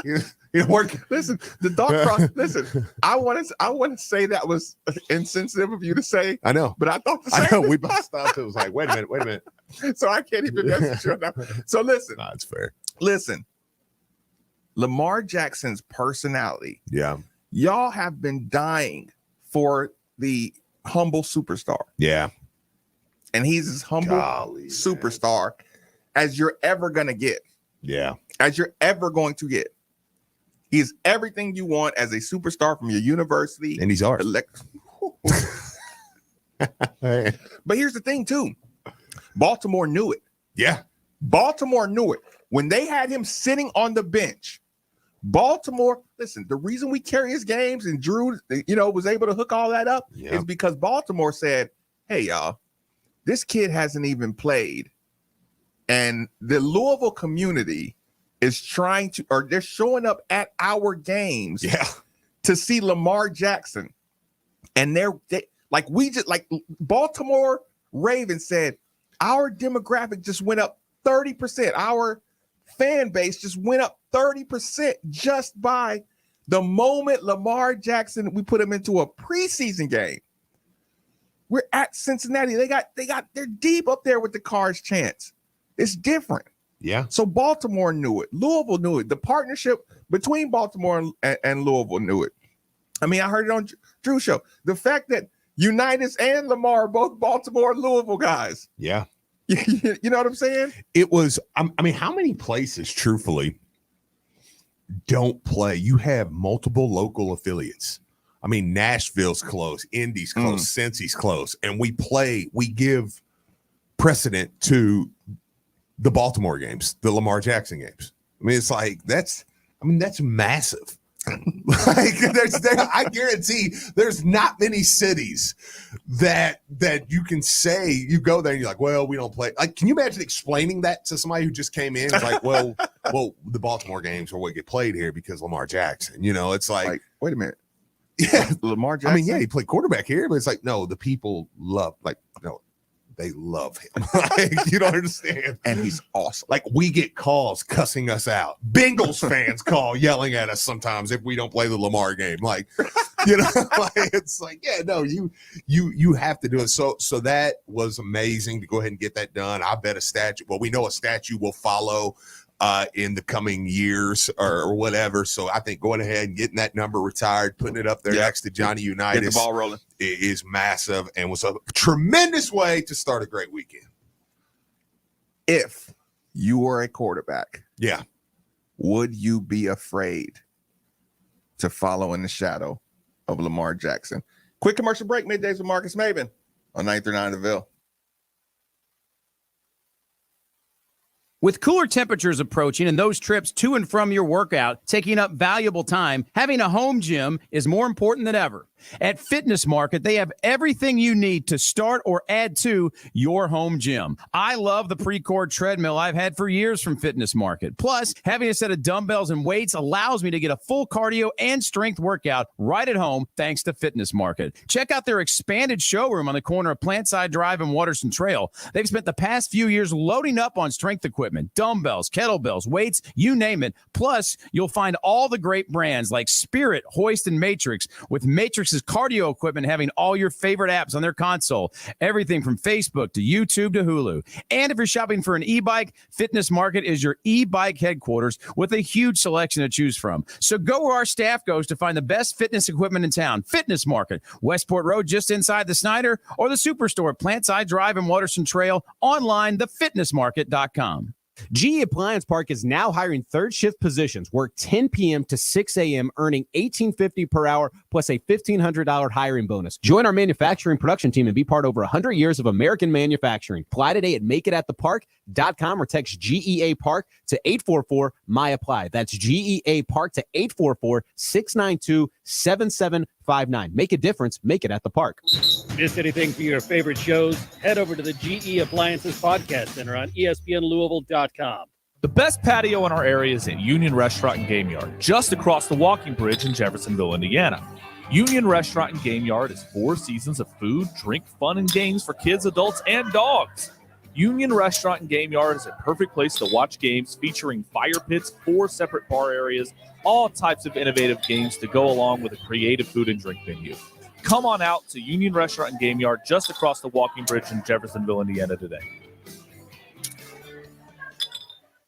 He don't work.
Listen, the thought process. Listen, I want to say that was insensitive of you to say.
I know,
but I thought the same.
I know. We both stopped. It was like, wait a minute.
So I can't even message you now. So listen,
nah, it's fair.
Listen, Lamar Jackson's personality.
Yeah,
y'all have been dying for the humble superstar.
Yeah,
and he's as humble superstar as you're ever gonna get.
Yeah,
as you're ever going to get. He's everything you want as a superstar from your university.
And he's ours.
But here's the thing, too. Baltimore knew it.
Yeah.
Baltimore knew it. When they had him sitting on the bench, Baltimore, listen, the reason we carry his games and Drew, was able to hook all that up is because Baltimore said, hey, y'all, this kid hasn't even played. And the Louisville community is they're showing up at our games to see Lamar Jackson. And Baltimore Ravens said, our demographic just went up 30%. Our fan base just went up 30% just by the moment Lamar Jackson, we put him into a preseason game. We're at Cincinnati. They're deep up there with the Cards chants. It's different.
Yeah.
So Baltimore knew it. Louisville knew it. The partnership between Baltimore and Louisville knew it. I mean, I heard it on Drew's show. The fact that Unitas and Lamar are both Baltimore and Louisville guys.
Yeah.
You know what I'm saying?
It was, I mean, how many places, truthfully, don't play? You have multiple local affiliates. I mean, Nashville's close, Indy's close, Cincy's close, and we give precedent to the Baltimore games, the Lamar Jackson games. I mean, it's like, that's massive. I guarantee there's not many cities that you can say you go there and you're like, well, we don't play. Like, can you imagine explaining that to somebody who just came in? It's like, well, the Baltimore games are what get played here because Lamar Jackson. It's like
wait a minute.
Yeah,
Lamar Jackson.
I mean, yeah, he played quarterback here, but it's like, no, the people they love him. You don't understand.
And he's awesome.
Like, we get calls cussing us out. Bengals fans call yelling at us sometimes if we don't play the Lamar game. Like, it's like, yeah, no, you have to do it. So that was amazing to go ahead and get that done. I bet a statue. Well, we know a statue will follow in the coming years or whatever. So I think going ahead and getting that number retired, putting it up there next to Johnny Unitas,
get the ball rolling,
is massive and was a tremendous way to start a great weekend.
If you were a quarterback, would you be afraid to follow in the shadow of Lamar Jackson? Quick commercial break. Middays with Marques Maybin on 939 The Ville.
With cooler temperatures approaching and those trips to and from your workout taking up valuable time, having a home gym is more important than ever. At Fitness Market, they have everything you need to start or add to your home gym. I love the Precord treadmill I've had for years from Fitness Market. Plus, having a set of dumbbells and weights allows me to get a full cardio and strength workout right at home thanks to Fitness Market. Check out their expanded showroom on the corner of Plantside Drive and Waterston Trail. They've spent the past few years loading up on strength equipment, dumbbells, kettlebells, weights, you name it. Plus, you'll find all the great brands like Spirit, Hoist, and Matrix, with Matrix's cardio equipment having all your favorite apps on their console. Everything from Facebook to YouTube to Hulu. And if you're shopping for an e-bike, Fitness Market is your e-bike headquarters with a huge selection to choose from. So go where our staff goes to find the best fitness equipment in town. Fitness Market, Westport Road just inside the Snyder, or the Superstore, Plantside Drive and Waterston Trail. Online, thefitnessmarket.com.
GE Appliance Park is now hiring third shift positions. Work 10 p.m. to 6 a.m., earning $18.50 per hour plus a $1,500 hiring bonus. Join our manufacturing production team and be part of over 100 years of American manufacturing. Apply today at makeitatatthepark.com or text GEA Park to 844-MY-APPLY. That's GEA Park to 844-692-7759. Make a difference. Make it at the park.
Miss anything from your favorite shows? Head over to the GE Appliances Podcast Center on ESPNLouisville.com.
The best patio in our area is at Union Restaurant and Game Yard, just across the walking bridge in Jeffersonville, Indiana. Union Restaurant and Game Yard is 4 seasons of food, drink, fun, and games for kids, adults, and dogs. Union Restaurant and Game Yard is a perfect place to watch games featuring fire pits, 4 separate bar areas, all types of innovative games to go along with a creative food and drink menu. Come on out to Union Restaurant and Game Yard just across the walking bridge in Jeffersonville, Indiana today.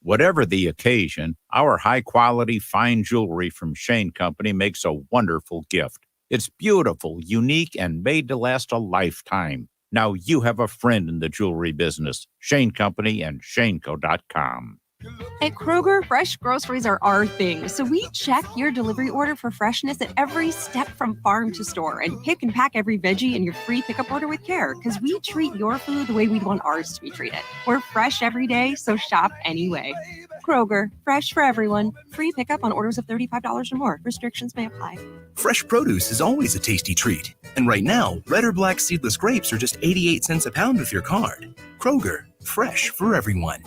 Whatever the occasion, our high-quality fine jewelry from Shane Company makes a wonderful gift. It's beautiful, unique, and made to last a lifetime. Now you have a friend in the jewelry business. Shane Company and ShaneCo.com.
At Kroger, fresh groceries are our thing, so we check your delivery order for freshness at every step from farm to store and pick and pack every veggie in your free pickup order with care because we treat your food the way we'd want ours to be treated. We're fresh every day, so shop anyway. Kroger, fresh for everyone. Free pickup on orders of $35 or more. Restrictions may apply.
Fresh produce is always a tasty treat. And right now, red or black seedless grapes are just 88 cents a pound with your card. Kroger, fresh for everyone.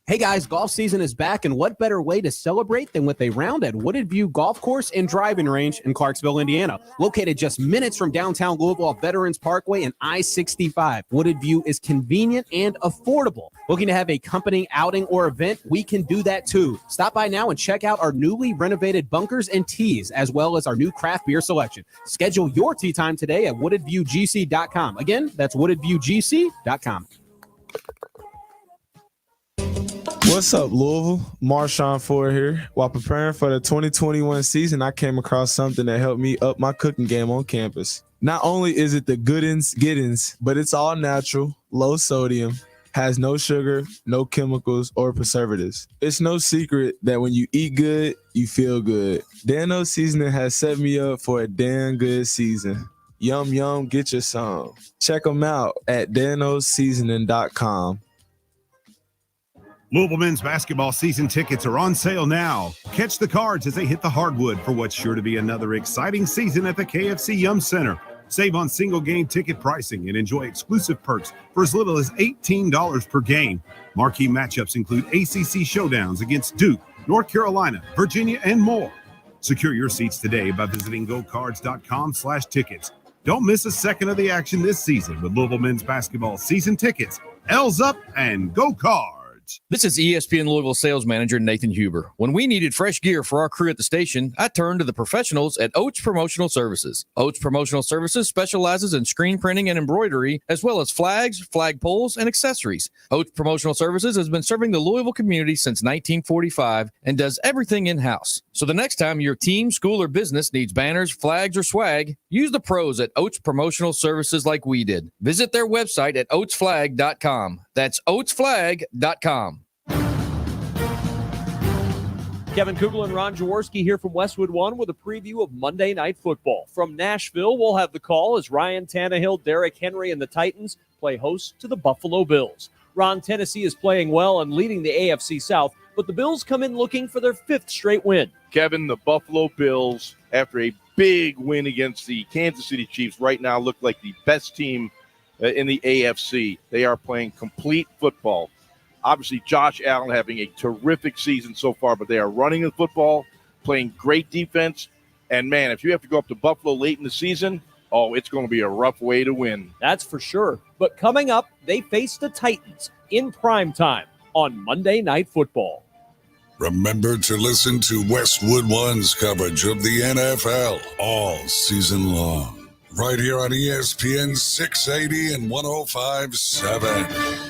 Hey guys, golf season is back, and what better way to celebrate than with a round at Wooded View Golf Course and Driving Range in Clarksville, Indiana. Located just minutes from downtown Louisville off Veterans Parkway and I-65, Wooded View is convenient and affordable. Looking to have a company outing or event? We can do that too. Stop by now and check out our newly renovated bunkers and tees, as well as our new craft beer selection. Schedule your tee time today at woodedviewgc.com. Again, that's woodedviewgc.com.
What's up, Louisville? Marshawn Ford here. While preparing for the 2021 season, I came across something that helped me up my cooking game on campus. Not only is it the gettins, but it's all natural, low sodium, has no sugar, no chemicals, or preservatives. It's no secret that when you eat good, you feel good. Dano's seasoning has set me up for a damn good season. Yum, yum, get your some. Check them out at danosseasoning.com.
Louisville men's basketball season tickets are on sale now. Catch the Cards as they hit the hardwood for what's sure to be another exciting season at the KFC Yum Center. Save on single game ticket pricing and enjoy exclusive perks for as little as $18 per game. Marquee matchups include ACC showdowns against Duke, North Carolina, Virginia, and more. Secure your seats today by visiting gocards.com/tickets. Don't miss a second of the action this season with Louisville men's basketball season tickets. L's up and go Cards!
This is ESPN Louisville sales manager Nathan Huber. When we needed fresh gear for our crew at the station, I turned to the professionals at Oates Promotional Services. Oates Promotional Services specializes in screen printing and embroidery, as well as flags, flag poles, and accessories. Oates Promotional Services has been serving the Louisville community since 1945 and does everything in-house. So the next time your team, school, or business needs banners, flags, or swag, use the pros at Oates Promotional Services like we did. Visit their website at oatesflag.com. That's oatesflag.com.
Kevin Kugel and Ron Jaworski here from Westwood One with a preview of Monday Night Football. From Nashville, we'll have the call as Ryan Tannehill, Derrick Henry, and the Titans play host to the Buffalo Bills. Ron, Tennessee is playing well and leading the AFC South, but the Bills come in looking for their fifth straight win.
Kevin, the Buffalo Bills, after a big win against the Kansas City Chiefs, right now look like the best team in the AFC. They are playing complete football. Obviously, Josh Allen having a terrific season so far, but they are running the football, playing great defense. And, man, if you have to go up to Buffalo late in the season, it's going to be a rough way to win.
That's for sure. But coming up, they face the Titans in prime time on Monday Night Football.
Remember to listen to Westwood One's coverage of the NFL all season long, right here on ESPN 680 and 105.7.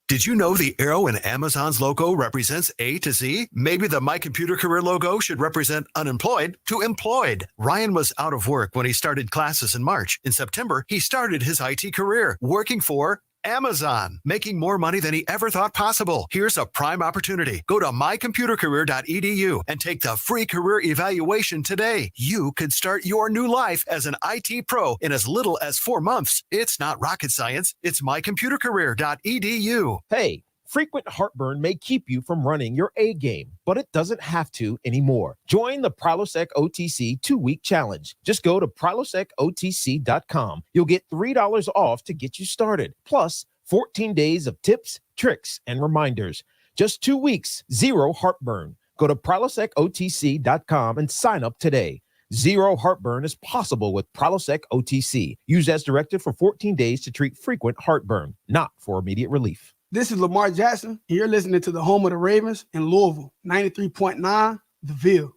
Did you know the arrow in Amazon's logo represents A to Z? Maybe the My Computer Career logo should represent unemployed to employed. Ryan was out of work when he started classes in March. In September, he started his IT career working for Amazon, making more money than he ever thought possible. Here's a prime opportunity. Go to mycomputercareer.edu and take the free career evaluation today. You could start your new life as an IT pro in as little as 4 months. It's not rocket science. It's mycomputercareer.edu.
Hey, frequent heartburn may keep you from running your A game, but it doesn't have to anymore. Join the Prilosec OTC 2-week challenge. Just go to prilosecotc.com. You'll get $3 off to get you started, plus 14 days of tips, tricks, and reminders. Just 2 weeks, zero heartburn. Go to prilosecotc.com and sign up today. Zero heartburn is possible with Prilosec OTC. Use as directed for 14 days to treat frequent heartburn, not for immediate relief.
This is Lamar Jackson, and you're listening to the home of the Ravens in Louisville, 93.9 The Ville.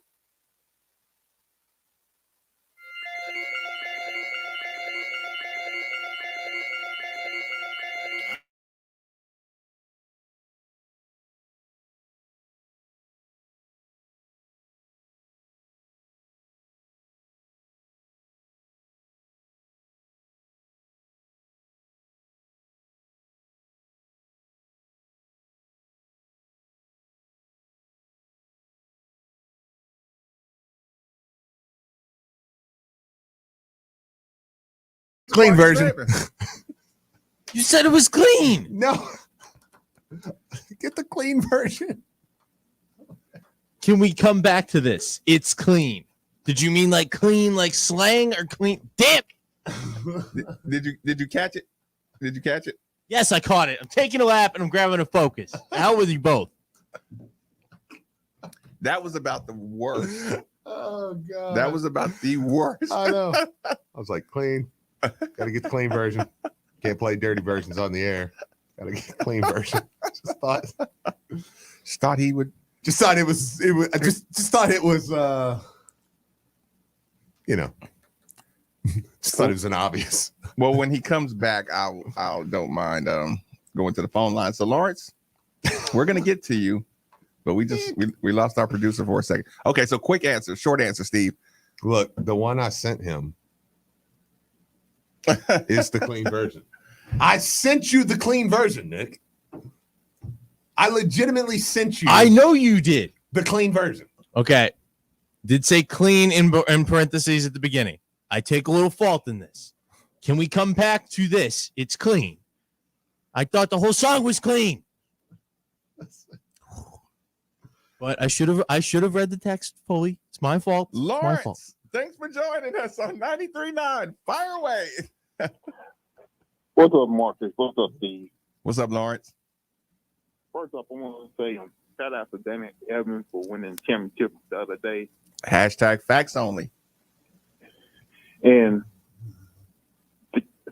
Clean version.
You said it was clean.
No. Get the clean version.
Can we come back to this? It's clean. Did you mean like clean, like slang, or clean? Damn.
Did you catch it? Did you catch it?
Yes, I caught it. I'm taking a lap and I'm grabbing a focus. How with you both?
That was about the worst.
Oh God.
That was about the worst.
I know. I was like, clean. Gotta get the clean version. Can't play dirty versions on the air. Gotta get the clean version. Just thought he would. Just thought it was. I just thought it was. Just thought it was an obvious.
Well, when he comes back, I don't mind going to the phone line. So Lawrence, we're gonna get to you, but we lost our producer for a second. Okay, so quick answer, short answer, Steve.
Look, the one I sent him is the clean version. I sent you the clean version, Nick. I legitimately sent you.
I know you did.
The clean version.
Okay. Did say clean in parentheses at the beginning. I take a little fault in this. Can we come back to this? It's clean. I thought the whole song was clean. But I should have read the text fully. It's my fault. It's
Lawrence,
my fault.
thanks for joining us on 93.9. Fire away.
What's up, Marques? What's up, Steve?
What's up, Lawrence?
First up, I want to say shout out to Danny Evans for winning the championship the other day.
Hashtag facts only.
And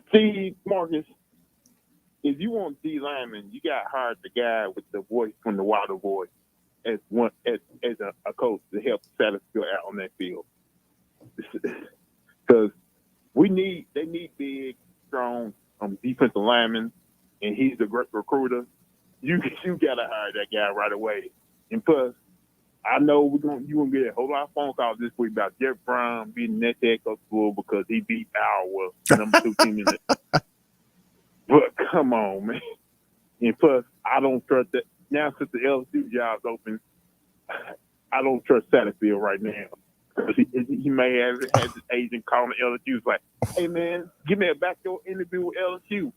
Steve, Marques, if you want D lineman, you got to hire the guy with the voice from the Wilder voice as a coach to help Satterfield out on that field. Because they need big, strong defensive linemen, and he's a great recruiter. You got to hire that guy right away. And plus, I know you're gonna get a whole lot of phone calls this week about Jeff Brown being the next head coach school because he beat Iowa, number 2 team in it. But come on, man. And plus, I don't trust that now since the LSU job's open. I don't trust Satterfield right now. He may have had his agent calling LSU. It's like, hey man, give me a backdoor interview with LSU.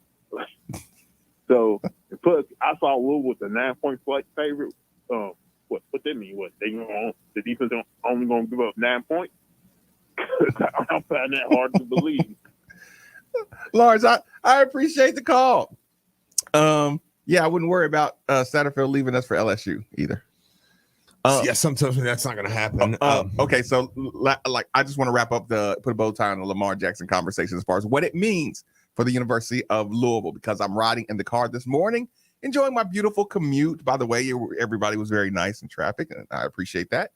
So, plus, I saw Louisville with a 9-point favorite. What that mean? What the defense only going to give up 9 points? I'm finding that hard to believe.
Lawrence, I appreciate the call. Yeah, I wouldn't worry about Satterfield leaving us for LSU either.
Yeah, sometimes that's not going to happen.
Okay, so like I just want to wrap up put a bow tie on the Lamar Jackson conversation as far as what it means for the University of Louisville, because I'm riding in the car this morning, enjoying my beautiful commute. By the way, everybody was very nice in traffic, and I appreciate that.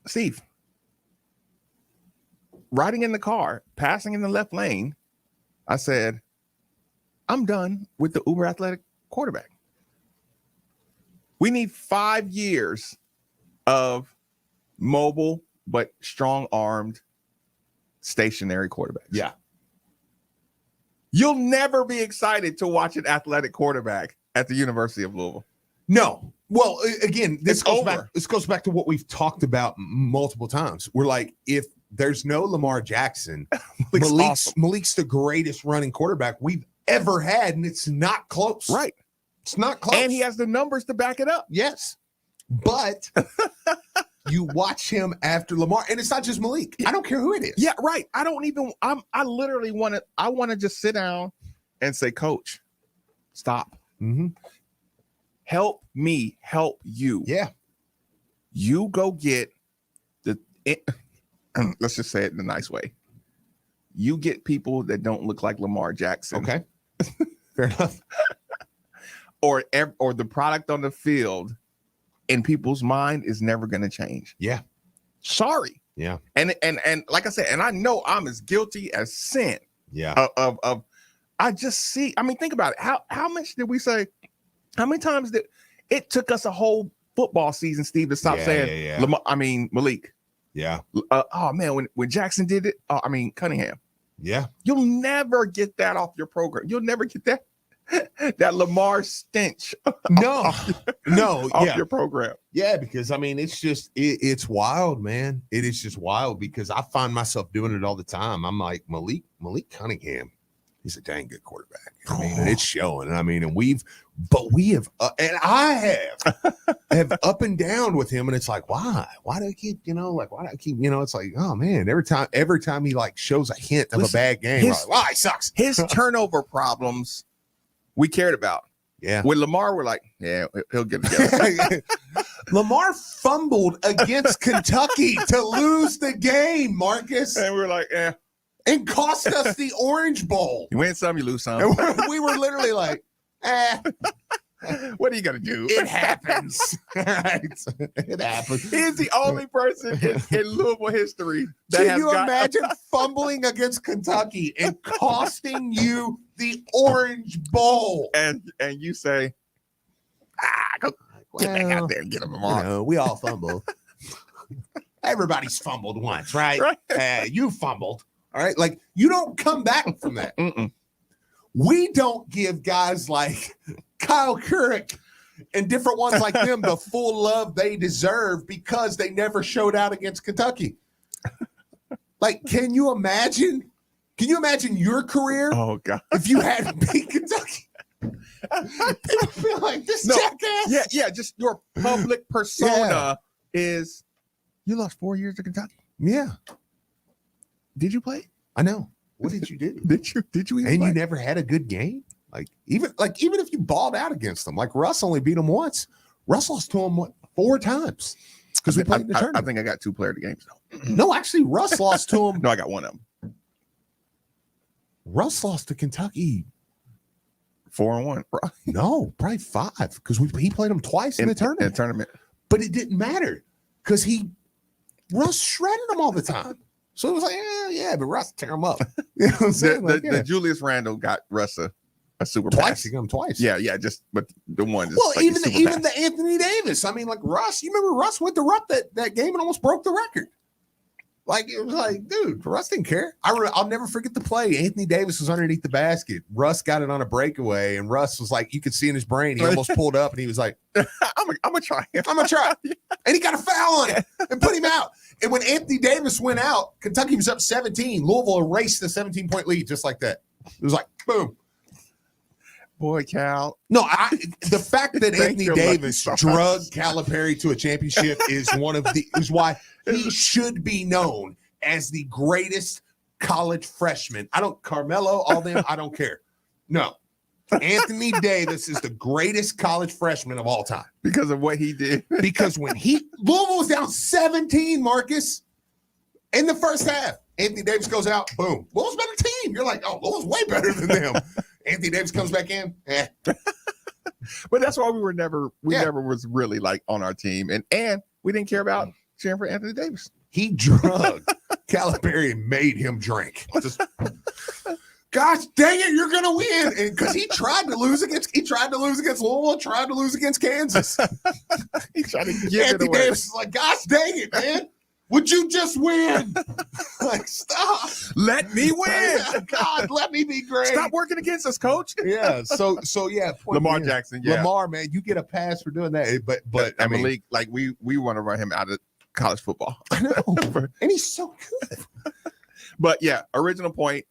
Steve, riding in the car, passing in the left lane, I said, I'm done with the uber athletic quarterback. We need 5 years of mobile but strong-armed stationary quarterbacks.
Yeah.
You'll never be excited to watch an athletic quarterback at the University of Louisville.
No. Well, again, this goes
over.
back to what we've talked about multiple times. We're like, if there's no Lamar Jackson, Malik's the greatest running quarterback we've ever had, and it's not close.
Right.
It's not close.
And he has the numbers to back it up.
Yes. But you watch him after Lamar, and it's not just Malik. I don't care who it is.
Yeah, right. I literally want to just sit down and say, Coach, stop.
Mm-hmm.
Help me help you.
Yeah.
You go get let's just say it in a nice way. You get people that don't look like Lamar Jackson.
Okay. Fair enough.
Or the product on the field in people's mind is never going to change.
Yeah.
Sorry.
Yeah.
And like I said, and I know I'm as guilty as sin.
Yeah.
Of I just see. I mean, think about it. How much did we say? How many times did it took us a whole football season, Steve, to stop saying Lamar, Malik.
Yeah.
Oh man, when Jackson did it. Cunningham.
Yeah.
You'll never get that off your program. You'll never get that. that Lamar stench.
No,
off your program.
Yeah, because I mean, it's just it's wild, man. It is just wild because I find myself doing it all the time. I'm like Malik Cunningham. He's a dang good quarterback. I mean, and it's showing. I mean, and we have, and I have up and down with him, and it's like, why do I keep, it's like, oh man, every time he like shows a hint of a bad game, we're like, wow, he sucks.
His turnover problems we cared about.
Yeah.
With Lamar, we're like, yeah, he'll get it together.
Lamar fumbled against Kentucky to lose the game, Marques.
And we're like, yeah.
And cost us the Orange Bowl.
You win some, you lose some.
And we were literally like,
what are you going to do?
It happens. It happens.
He's the only person in Louisville history that
Can
has
you imagine fumbling against Kentucky and costing you the Orange Bowl?
And you say, go get back out there and get him tomorrow.
We all fumble. Everybody's fumbled once, right? You fumbled. All right. Like, you don't come back from that. We don't give guys like Kyle Couric and different ones like them the full love they deserve because they never showed out against Kentucky. Like, can you imagine your career?
Oh, God.
If you hadn't beat Kentucky? People feel like this jackass.
Yeah. Just your public persona is you lost 4 years to Kentucky.
Yeah.
Did you play?
I know. What did you do?
Did you even
and
play?
You never had a good game? Even if you balled out against them, like Russ only beat them once. Russ lost to him 4 times because we played in the tournament.
I think I got 2 player of the games though.
No, actually, Russ lost to him.
No, I got one of them.
Russ lost to Kentucky
4-1.
No, probably 5 because he played them twice in the tournament. But it didn't matter because Russ shredded them all the time. So it was like, yeah, but Russ tear him up. You know what I'm saying?
The Julius Randle got Russ a super pass.
He got him twice.
Yeah, just but the one.
Well, like even the Anthony Davis. I mean, like Russ. You remember Russ went to Rupp that game and almost broke the record. Like it was like, dude, Russ didn't care. I'll never forget the play. Anthony Davis was underneath the basket. Russ got it on a breakaway, and Russ was like, you could see in his brain, he almost pulled up, and he was like,
I'm gonna try.
I'm gonna try. And he got a foul on it and put him out. And when Anthony Davis went out, Kentucky was up 17. Louisville erased the 17-point lead just like that. It was like, boom.
Boy, Cal.
No, the fact that Anthony Davis drugged Calipari to a championship is why he should be known as the greatest college freshman. Carmelo, all them, I don't care. No. Anthony Davis is the greatest college freshman of all time.
Because of what he did.
Because when Louisville was down 17, Marques, in the first half, Anthony Davis goes out, boom. Louisville's a better team. You're like, oh, Louisville's way better than them. Anthony Davis comes back in.
But that's why we never was really like on our team. And we didn't care about cheering for Anthony Davis.
He drugged Calipari and made him drink. Gosh dang it, you're gonna win. And because he tried to lose against Louisville, tried to lose against Kansas.
He tried to give
Anthony
it away.
Davis is like, gosh dang it, man. Would you just win? Like, stop.
Let me win.
God, let me be great.
Stop working against us, coach.
Yeah. So yeah.
Lamar Jackson. Yeah.
Lamar, man, you get a pass for doing that. But I mean,
Malik, like we want to run him out of college football.
I know. And he's so good.
But yeah, original point.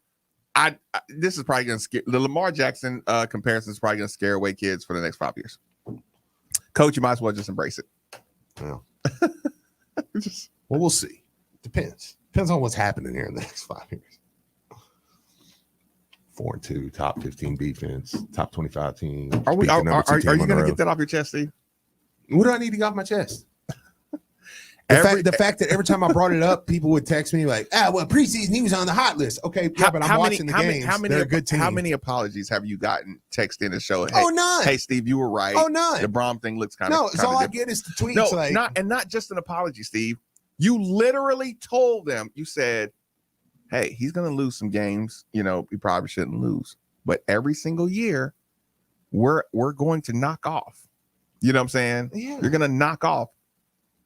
This is probably going to scare the Lamar Jackson comparison is probably going to scare away kids for the next 5 years. Coach, you might as well just embrace it.
Yeah. Well, we'll see. Depends on what's happening here in the next 5 years. 4-2, top 15 defense, top 25 team.
Are you going to get that off your chest, Steve?
What do I need to get off my chest? The fact that every time I brought it up, people would text me like, preseason, he was on the hot list. Okay, but I'm watching the games. They're a good team.
How many apologies have you gotten text in the show? Hey,
none.
Hey, Steve, you were right.
Oh, none.
The Brom thing looks kind of
No, it's all I get is the tweets.
Not just an apology, Steve. You literally told them, you said, hey, he's going to lose some games, he probably shouldn't lose. But every single year, we're going to knock off. You know what I'm saying?
Yeah.
You're going to knock off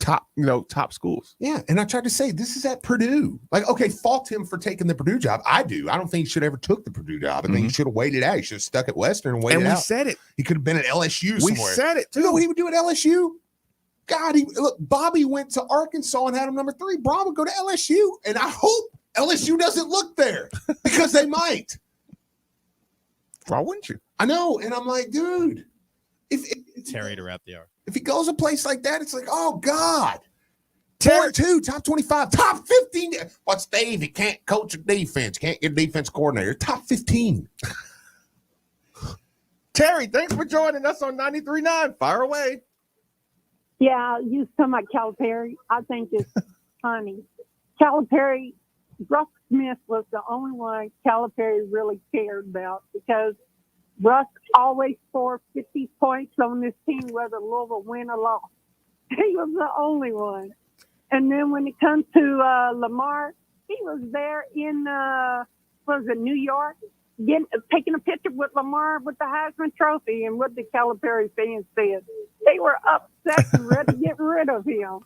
top schools.
Yeah, and I tried to say this is at Purdue. Like, okay, fault him for taking the Purdue job. I do. I don't think he should have ever took the Purdue job. I think he should have waited out. He should have stuck at Western and waited
And
out.
we said it.
He could have been at LSU
We
somewhere.
said it,
You know
too.
what he would do at LSU? God, look, Bobby went to Arkansas and had him number 3. Braun would go to LSU, and I hope LSU doesn't look there because they might.
Why wouldn't you?
I know, and I'm like, dude, if
Terry to wrap the hour.
if he goes a place like that, it's like, oh God. 4-2, top 25, top 15. What's Dave? He can't coach a defense, can't get a defense coordinator. Top 15.
Terry, thanks for joining us on 93.9. Fire away.
Yeah, you talking about Calipari. I think it's funny. Calipari, Russ Smith was the only one Calipari really cared about because Russ always scored 50 points on this team, whether Louisville win or loss. He was the only one. And then when it comes to Lamar, he was there in, New York, taking a picture with Lamar with the Heisman Trophy, and what the Calipari fans said. They were upset and ready to get rid of him.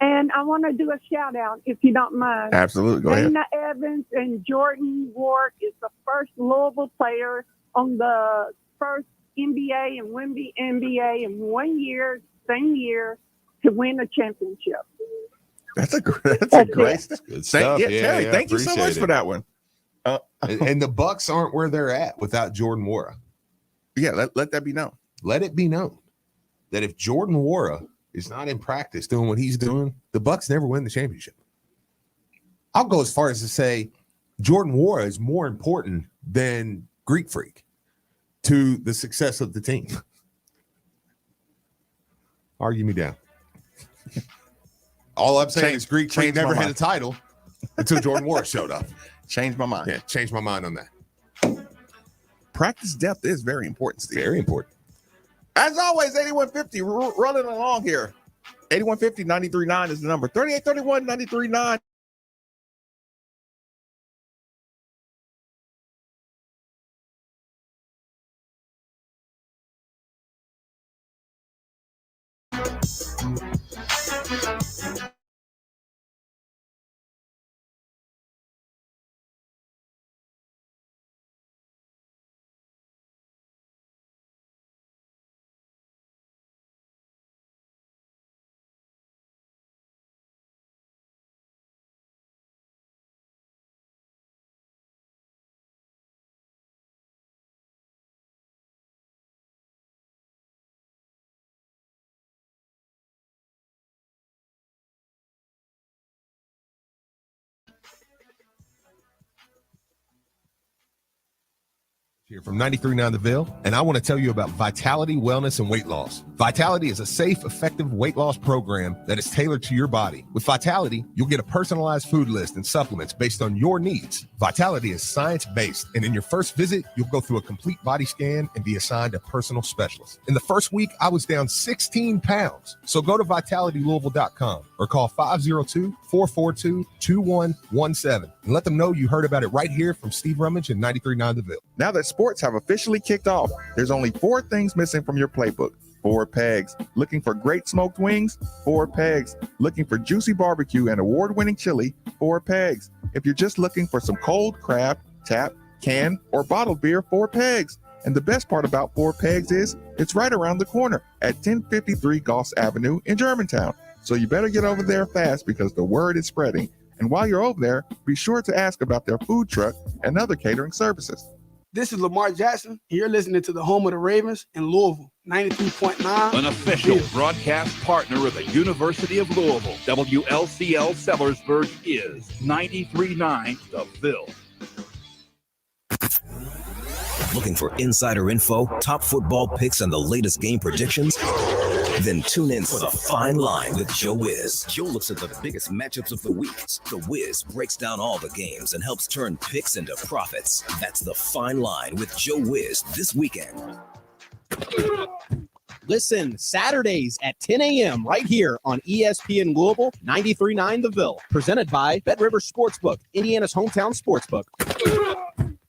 And I want to do a shout out, if you don't mind.
Absolutely. Go ahead.
Dana Evans and Jordan Ward is the first Louisville player on the first NBA and WNBA in 1 year, same year, to win a championship.
That's a great
Good stuff.
Terry, thank you so much
appreciate
for that one.
And the Bucks aren't where they're at without Jordan Wara.
Yeah, let that be known.
Let it be known that if Jordan Wara is not in practice doing what he's doing, the Bucks never win the championship. I'll go as far as to say Jordan Wara is more important than Greek Freak to the success of the team. Argue me down. All I'm saying is Greek Freak never had a title until Jordan Wara showed up.
Changed my mind.
Yeah, changed my mind on that.
Practice depth is very important, Steve.
Very important.
As always, 8150 running along here. 8150 93.9 is the number. 3831 93.9.
Here from 93.9 The Ville, and I want to tell you about Vitality Wellness and Weight Loss. Vitality is a safe, effective weight loss program that is tailored to your body. With Vitality, you'll get a personalized food list and supplements based on your needs. Vitality is science-based, and in your first visit, you'll go through a complete body scan and be assigned a personal specialist. In the first week, I was down 16 pounds. So go to vitalitylouisville.com or call 502-442-2117 and let them know you heard about it right here from Steve Rummage and 93.9 The Ville.
Now that sports have officially kicked off, there's only 4 things missing from your playbook. 4 pegs. Looking for great smoked wings? 4 pegs. Looking for juicy barbecue and award-winning chili? 4 pegs. If you're just looking for some cold craft, tap, can, or bottled beer? 4 pegs. And the best part about 4 pegs is it's right around the corner at 1053 Goss Avenue in Germantown. So you better get over there fast because the word is spreading. And while you're over there, be sure to ask about their food truck and other catering services.
This is Lamar Jackson, and you're listening to the home of the Ravens in Louisville, 93.9.
An official broadcast partner of the University of Louisville, WLCL Sellersburg is 93.9 The Ville.
Looking for insider info, top football picks, and the latest game predictions? Then tune in for The Fine Line with Joe Wiz. Joe looks at the biggest matchups of the week. The Wiz breaks down all the games and helps turn picks into profits. That's The Fine Line with Joe Wiz this weekend.
Listen Saturdays at 10 a.m. right here on ESPN Louisville, 93.9 The Ville. Presented by Bet River Sportsbook, Indiana's hometown sportsbook.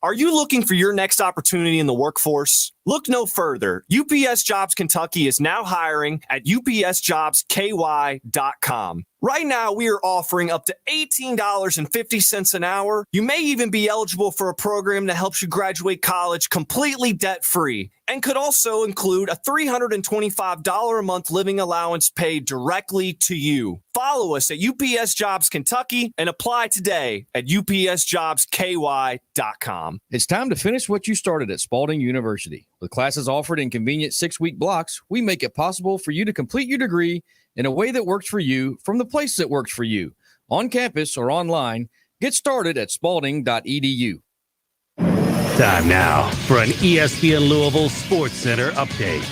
Are you looking for your next opportunity in the workforce? Look no further. UPS Jobs Kentucky is now hiring at upsjobsky.com. Right now, we are offering up to $18.50 an hour. You may even be eligible for a program that helps you graduate college completely debt-free and could also include a $325 a month living allowance paid directly to you. Follow us at UPS Jobs Kentucky and apply today at upsjobsky.com.
It's time to finish what you started at Spalding University. With classes offered in convenient 6-week blocks, we make it possible for you to complete your degree in a way that works for you from the place that works for you. On campus or online, get started at spalding.edu.
Time now for an ESPN Louisville Sports Center update.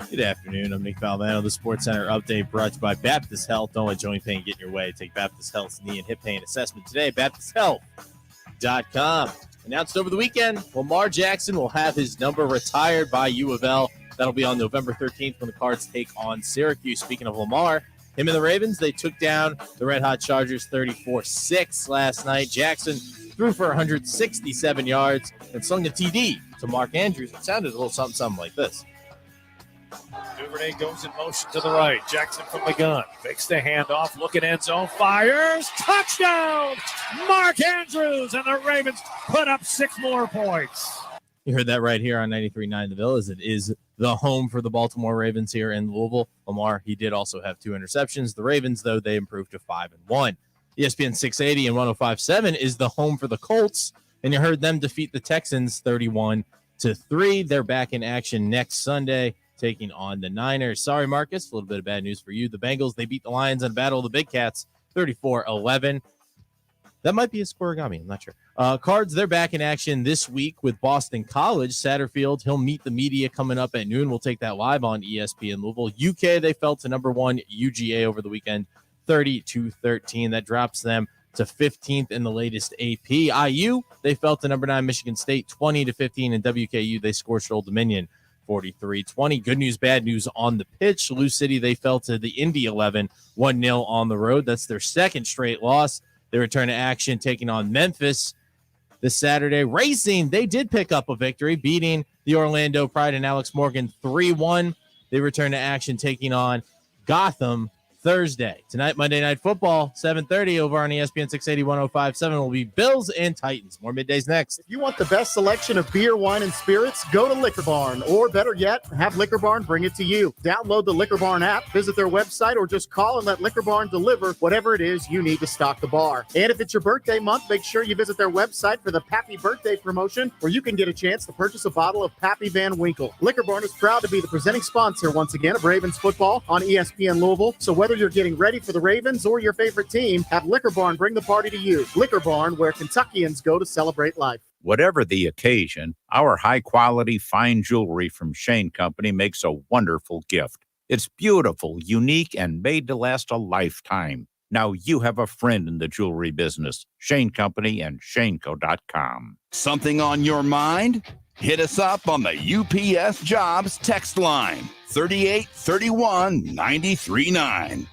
Good afternoon. I'm Nick Valvano. The Sports Center update brought to you by Baptist Health. Don't let joint pain get in your way. Take Baptist Health's knee and hip pain assessment today. BaptistHealth.com. Announced over the weekend, Lamar Jackson will have his number retired by U of L. That'll be on November 13th when the Cards take on Syracuse. Speaking of Lamar, him and the Ravens, they took down the Red Hot Chargers 34-6 last night. Jackson threw for 167 yards and slung a TD to Mark Andrews. It sounded a little something like this.
Duvernay goes in motion to the right. Jackson from the gun. Fakes the handoff. Looking end zone. Fires. Touchdown! Mark Andrews. And the Ravens put up 6 more points.
You heard that right here on 93.9 The Ville, as it is the home for the Baltimore Ravens here in Louisville. Lamar, he did also have 2 interceptions. The Ravens, though, they improved to 5-1. ESPN 680 and 105.7 is the home for the Colts, and you heard them defeat the Texans 31-3. They're back in action next Sunday, taking on the Niners. Sorry, Marques, a little bit of bad news for you. The Bengals, they beat the Lions in a battle of the Big Cats 34-11. That might be a scoregami. I'm not sure. Cards, they're back in action this week with Boston College. Satterfield, he'll meet the media coming up at noon. We'll take that live on ESPN Louisville. UK, they fell to number 1 UGA over the weekend, 30-13. That drops them to 15th in the latest AP. IU, they fell to number 9 Michigan State, 20-15. And WKU, they scorched Old Dominion, 43-20. Good news, bad news on the pitch. Lou City, they fell to the Indy 11, 1-0 on the road. That's their second straight loss. They return to action, taking on Memphis this Saturday. Racing, they did pick up a victory, beating the Orlando Pride and Alex Morgan 3-1. They return to action, taking on Gotham Thursday. Tonight, Monday Night Football, 7:30 over on ESPN 680 105.7 will be Bills and Titans. More Middays next.
If you want the best selection of beer, wine, and spirits, go to Liquor Barn. Or better yet, have Liquor Barn bring it to you. Download the Liquor Barn app, visit their website, or just call and let Liquor Barn deliver whatever it is you need to stock the bar. And if it's your birthday month, make sure you visit their website for the Pappy Birthday promotion, where you can get a chance to purchase a bottle of Pappy Van Winkle. Liquor Barn is proud to be the presenting sponsor once again of Ravens football on ESPN Louisville. So whether you're getting ready for the Ravens or your favorite team, have Liquor Barn bring the party to you. Liquor Barn, where Kentuckians go to celebrate life.
Whatever the occasion, our high-quality fine jewelry from Shane Company makes a wonderful gift. It's beautiful, unique, and made to last a lifetime. Now you have a friend in the jewelry business. Shane Company and shaneco.com.
Something on your mind? Hit us up on the UPS Jobs text line, 3831-93.9.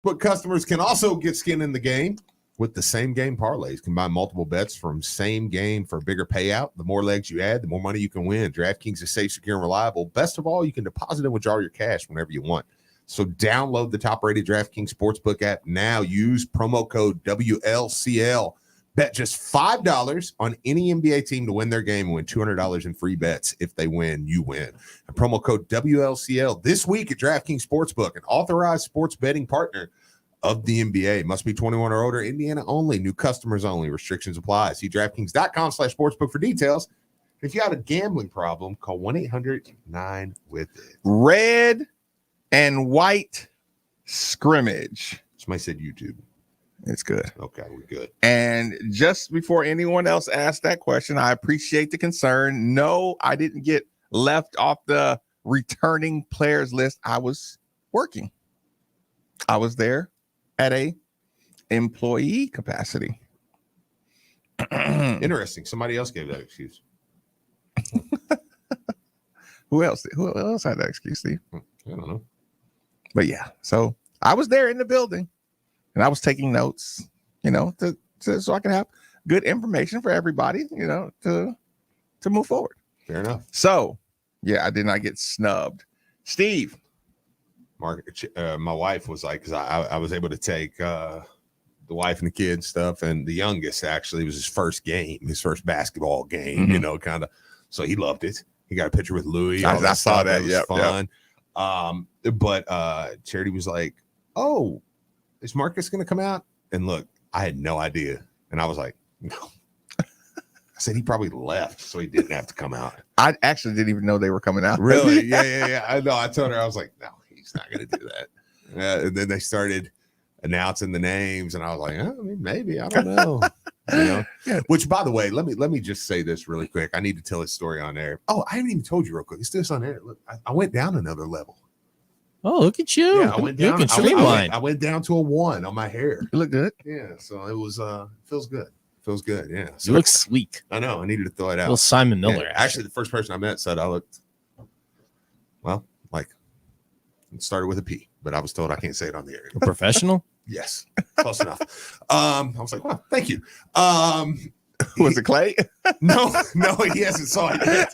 But customers can also get skin in the game with the same game parlays. Combine multiple bets from same game for a bigger payout. The more legs you add, the more money you can win. DraftKings is safe, secure, and reliable. Best of all, you can deposit and withdraw your cash whenever you want. So download the top-rated DraftKings Sportsbook app now. Use promo code WLCL. Bet just $5 on any NBA team to win their game and win $200 in free bets. If they win, you win. And promo code WLCL this week at DraftKings Sportsbook, an authorized sports betting partner of the NBA. Must be 21 or older. Indiana only. New customers only. Restrictions apply. See DraftKings.com/sportsbook for details. If you have a gambling problem, call 1-800-9-WITH-IT.
Red and white scrimmage.
Somebody said YouTube.
It's good.
Okay, we're good.
And just before anyone else asked that question, I appreciate the concern. No, I didn't get left off the returning players list. I was working. I was there at a employee capacity.
Interesting. Somebody else gave that excuse.
Who else had that excuse, Steve?
I don't know.
But yeah, so I was there in the building. And I was taking notes, so I can have good information for everybody, to move forward.
Fair enough.
So, yeah, I did not get snubbed. Steve.
My wife was like, because I was able to take the wife and the kids stuff, and the youngest actually was his first game, his first basketball game, kind of. So he loved it. He got a picture with Louis.
I saw that.
It was fun. But Charity was like, "Oh, is Marques going to come out?" And look, I had no idea. And I was like, no. I said he probably left, so he didn't have to come out.
I actually didn't even know they were coming out.
Really? Yeah. I know. I told her, I was like, no, he's not going to do that. And then they started announcing the names, and I was like, maybe. I don't know. Yeah. Which, by the way, let me just say this really quick. I need to tell this story on air. Oh, I haven't even told you real quick. Let's do this on air. Look, I went down another level.
Oh, look at you.
Yeah, I went down. I went down to a 1 on my hair.
You look good.
Yeah, so it was feels good. Feels good. Yeah. So
You look sleek.
I know. I needed to throw it out.
Little Simon Miller.
Yeah, actually, the first person I met said I looked like it started with a P, but I was told I can't say it on the air.
A professional?
Yes. Close enough. I was like, well, thank you.
Was it Clay?
No, he hasn't saw it yet.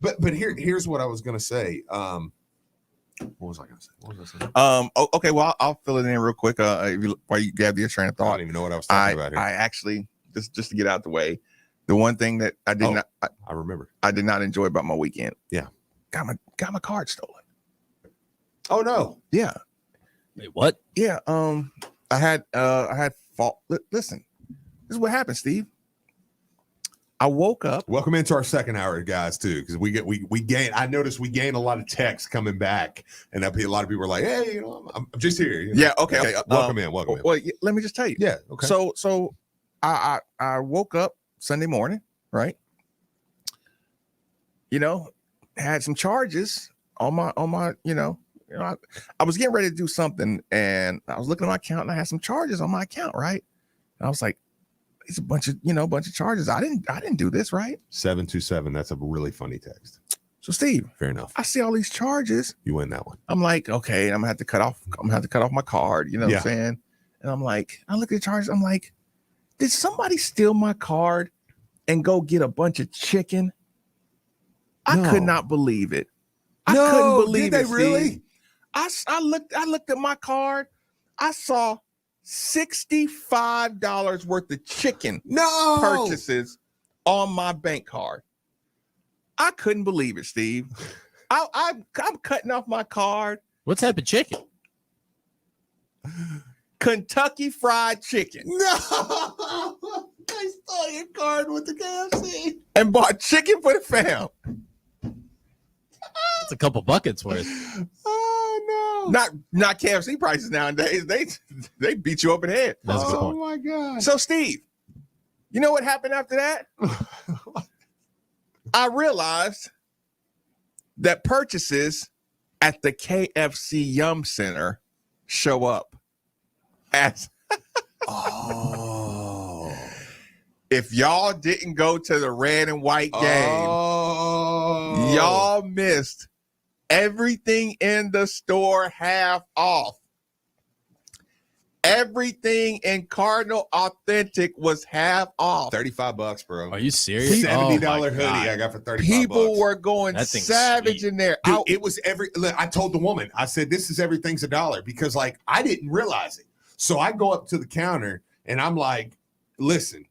But here's what I was gonna say. What was I going to say?
Okay. Well, I'll fill it in real quick. While you grab your train of thought.
I don't even know what I was talking about here.
I actually just to get out the way. The one thing that I did not,
I remember,
I did not enjoy about my weekend.
Yeah,
got my card stolen.
Oh no.
Yeah.
Wait, what?
Yeah. I had fault. Listen, this is what happened, Steve. I woke up.
Welcome into our second hour, guys, too, because we gain. I noticed we gain a lot of texts coming back, and a lot of people are like, "Hey, I'm just here."
Yeah. Okay.
Welcome in. Welcome in.
Well, let me just tell you.
Yeah. Okay.
So I woke up Sunday morning, right? Had some charges on my. I was getting ready to do something, and I was looking at my account, and I had some charges on my account, right? And I was like, it's a bunch of charges. I didn't do this, right?
727. That's a really funny text.
So Steve,
fair enough.
I see all these charges.
You win that one.
I'm like, okay, I'm gonna have to cut off my card. You know what I'm saying? And I'm like, I look at the charges. I'm like, did somebody steal my card and go get a bunch of chicken? I could not believe it. I couldn't believe
did
it.
They really?
Steve. I looked at my card. I saw $65 worth of chicken purchases on my bank card. I couldn't believe it, Steve. I'm cutting off my card.
What type of chicken?
Kentucky Fried Chicken.
No, they stole your card with the KFC
and bought chicken for the fam.
That's a couple buckets worth.
Oh no!
Not KFC prices nowadays. They beat you up in the head.
That's a good
Oh
point.
my god!
So Steve, you know what happened after that? I realized that purchases at the KFC Yum Center show up as if y'all didn't go to the red and white game, y'all missed everything in the store half off.
everything in Cardinal Authentic was half off.
$35, bro.
Are you serious?
$70
Oh my
hoodie
God.
I got for $35.
People were going
That thing's
savage
sweet.
in there.
Dude, it was look, I told the woman, I said, this is everything's $1 because like I didn't realize it. So I go up to the counter and I'm like, listen,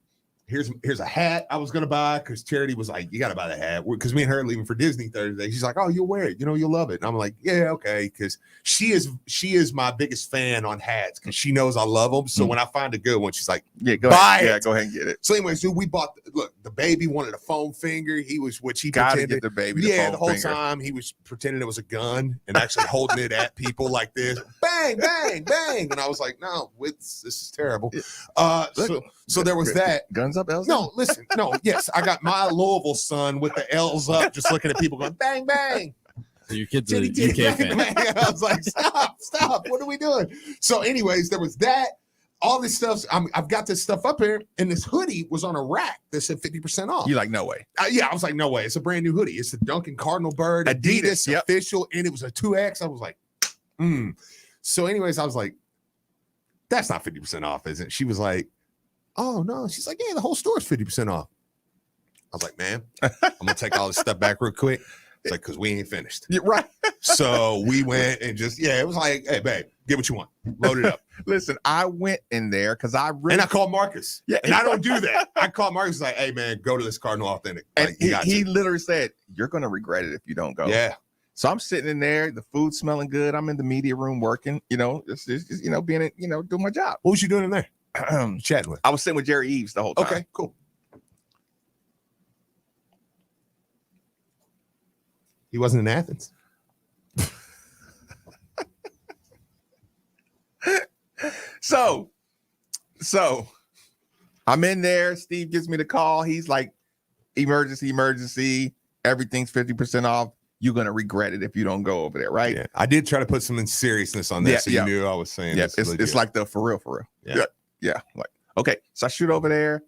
here's a hat I was gonna buy because Charity was like, you gotta buy the hat because me and her are leaving for Disney Thursday. She's like, oh, you'll wear it, you'll love it. And I'm like, yeah, okay, because she is my biggest fan on hats because she knows I love them. So when I find a good one, she's like,
yeah, go
buy
ahead.
it.
Yeah, go ahead and get it.
So anyways, dude, we bought the baby wanted a foam finger. He was
Gotta
pretended.
get the baby the
Yeah,
foam
the whole
finger.
time he was pretending it was a gun and actually holding it at people like this, bang, bang, bang. And I was like, no, this is terrible. So there was that.
Guns up, L's?
No, listen, yes, I got my Louisville son with the L's up, just looking at people going, bang, bang.
So your kid's a
Titty, titty,
UK
bang,
fan.
bang. I was like, stop. What are we doing? So anyways, there was that. All this stuff. I've got this stuff up here, and this hoodie was on a rack that said 50% off.
You like, no way.
Yeah, I was like, no way. It's a brand new hoodie. It's the Duncan Cardinal Bird Adidas
yep.
official, and it was a 2X. I was like, So anyways, I was like, that's not 50% off, is it? She was like, oh, no. She's like, yeah, the whole store is 50% off. I was like, man, I'm going to take all this stuff back real quick. It's like, because we ain't finished.
You're right.
So we went and just, it was like, hey, babe, get what you want. Load it up.
Listen, I went in there because I really.
And I called Marques.
Yeah.
And I don't do that. I called Marques like, hey, man, go to this Cardinal Authentic.
And
Like,
he literally said, you're going to regret it if you don't go.
Yeah.
So I'm sitting in there, the food's smelling good. I'm in the media room working, just being, doing my job.
What was you doing in there? Chatting with?
I was sitting with Jerry Eves the whole time.
Okay, cool. He wasn't in Athens.
So I'm in there. Steve gives me the call. He's like, emergency. Everything's 50% off. You're going to regret it if you don't go over there, right?
Yeah. I did try to put some seriousness on that, so you knew I was saying
yeah,
this.
it's like the for real. Yeah. Like, okay. So I shoot over there,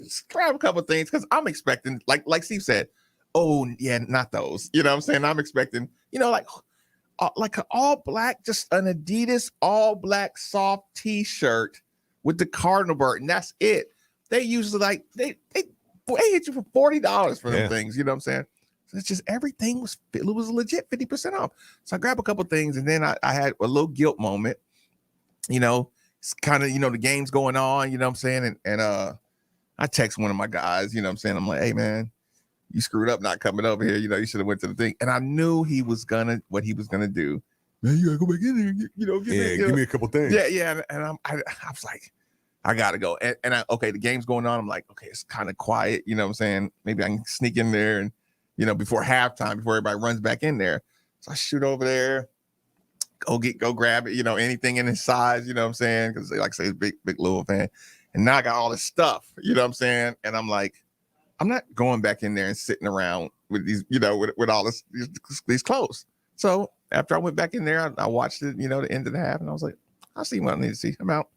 just grab a couple of things because I'm expecting, like Steve said, oh, yeah, not those. You know what I'm saying? I'm expecting, like an all black, just an Adidas all black soft t-shirt with the Cardinal bird, and that's it. They usually like they hit you for $40 for them things. You know what I'm saying? So it's just everything was legit 50% off. So I grabbed a couple things, and then I had a little guilt moment. It's kind of the game's going on. You know what I'm saying? And I text one of my guys. You know what I'm saying? I'm like, hey man, you screwed up not coming over here. You should have went to the thing. And I knew what he was gonna do. Man, you gotta go back in there.
Give me a couple things.
Yeah. And I was like, I gotta go. And the game's going on. I'm like, okay, it's kind of quiet. You know what I'm saying? Maybe I can sneak in there and before halftime, before everybody runs back in there. So I shoot over there, go grab it. Anything in his size. You know what I'm saying? Because like I say, he's big Louisville fan. And now I got all this stuff. You know what I'm saying? And I'm like, I'm not going back in there and sitting around with these, with all these clothes. So after I went back in there, I watched it, the end of the half, and I was like, I'll see what I need to see. I'm out.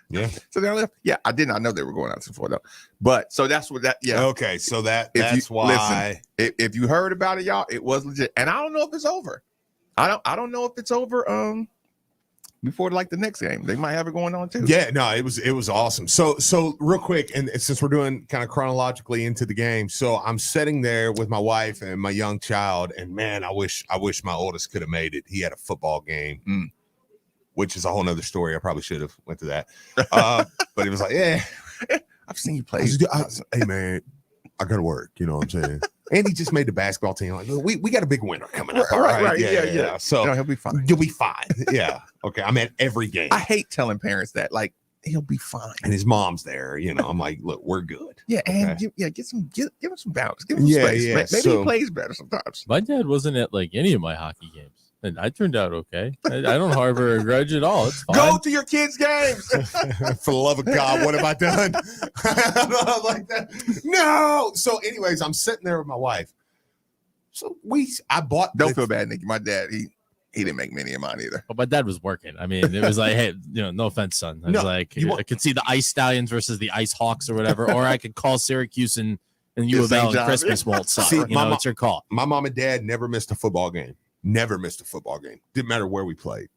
Yeah.
So then I left. Yeah, I did not know they were going out to Florida, but so that's what that. Yeah.
Okay, so that's why.
Listen, if you heard about it, y'all, it was legit, and I don't know if it's over. I don't know if it's over. Before like the next game, they might have it going on too.
Yeah, no, it was awesome. So real quick, and since we're doing kind of chronologically into the game, so I'm sitting there with my wife and my young child, and man, I wish my oldest could have made it. He had a football game, which is a whole nother story. I probably should have went to that, but it was like, yeah,
I've seen you play.
Hey man, I got to work. You know what I'm saying? And he just made the basketball team. Like, we got a big winner coming up.
Right.
Yeah. So
he'll be fine.
You'll be fine. Yeah. Okay. I'm at every game.
I hate telling parents that. Like, he'll be fine.
And his mom's there. I'm like, look, we're good.
Yeah. And give him some balance. Give him some space.
Yeah.
Maybe he plays better sometimes.
My dad wasn't at like any of my hockey games, and I turned out okay. I don't harbor a grudge at all. It's fine.
Go to your kids' games.
For the love of God, what have I done? Like that. No. So, anyways, I'm sitting there with my wife. So I bought.
Don't feel bad, Nikki. My dad, he didn't make many of mine either.
But my dad was working. I mean, it was like, hey, no offense, son. I was I could see the Ice Stallions versus the Ice Hawks or whatever, or I could call Syracuse and U of L and Christmas Malt Suck. It's your call.
My mom and dad never missed a football game. Never missed a football game. Didn't matter where we played.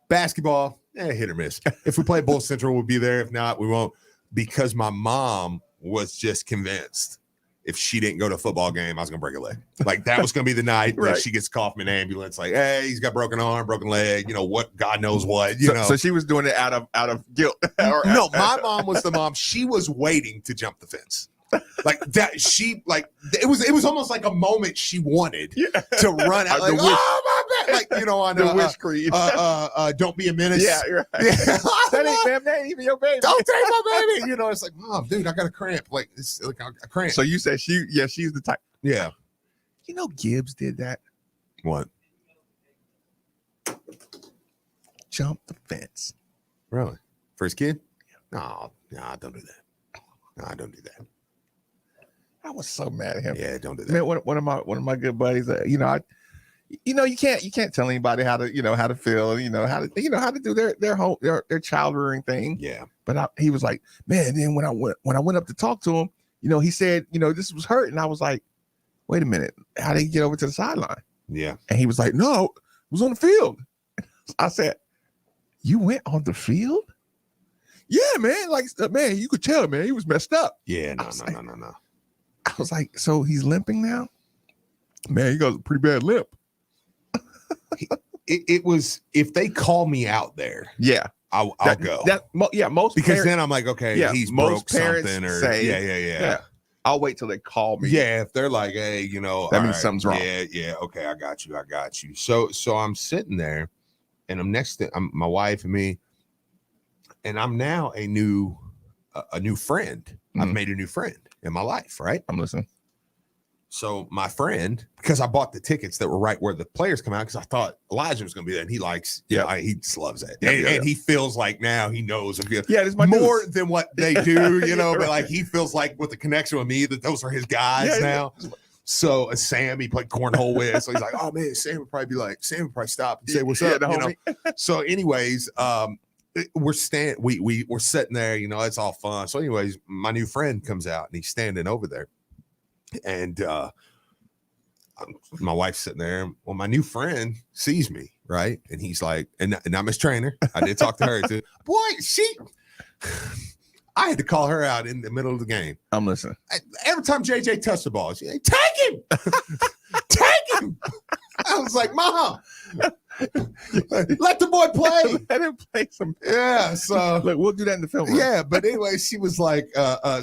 Basketball, hit or miss. If we play Bull Central, we'll be there. If not, we won't. Because my mom was just convinced if she didn't go to a football game, I was gonna break a leg. Like that was gonna be the night that she gets called from an ambulance. Like, hey, he's got broken arm, broken leg. You know what? God knows what. You know.
So she was doing it out of guilt.
No, my mom was the mom. She was waiting to jump the fence. Like that, it was almost like a moment she wanted to run out. Like, oh my bad! Like on
the wish creed.
Don't be a menace.
Yeah, right.
Yeah.
that ain't even your baby.
Don't take my baby. It's like, mom, dude, I got a cramp. Like it's like a cramp.
So you said she's the type.
Yeah.
Gibbs did that.
What?
Jump the fence.
Really? For his kid? No, don't do that. No, I don't do that.
I was so mad at him.
Yeah, don't do that.
Man, one of my good buddies. You can't tell anybody how to feel. How to do their child rearing thing.
Yeah.
But he was like, man. Then when I went up to talk to him, he said, this was hurt, and I was like, wait a minute, how did he get over to the sideline?
Yeah.
And he was like, no, it was on the field. I said, you went on the field? Yeah, man. Like, man, you could tell, man, he was messed up.
Yeah, no.
I was like, so he's limping now? Man, he got a pretty bad limp.
It was, if they call me out there, I'll go.
Most
because
parents,
then I'm like, okay, he's broke something, or
say, yeah. I'll wait till they call me.
Yeah, if they're like, hey,
that means something's wrong.
Yeah, okay, I got you. So I'm sitting there, and I'm next to my wife and me, and I'm now a new friend.
Mm-hmm.
I've made a new friend in my life, right?
I'm listening.
So my friend, because I bought the tickets that were right where the players come out, because I thought Elijah was going to be there, and he likes, he just loves it, and he feels like now he knows
this is my
more
dudes.
than what they do, but like he feels like with the connection with me that those are his guys now. Yeah. So Sam, he played cornhole with, so he's like, oh man, Sam would probably stop and say what's up, So, anyways, we're sitting there, it's all fun. So, anyways, my new friend comes out and he's standing over there. And my wife's sitting there. Well, my new friend sees me, right? And he's like, and I'm his trainer. I did talk to her too. Boy, I had to call her out in the middle of the game.
I'm listening.
Every time JJ touched the ball, she's like, take him. Take him. I was like, Mom, let the boy play.
Let him play some.
Yeah. So
look, we'll do that in the film room.
Yeah. But anyway, she was like,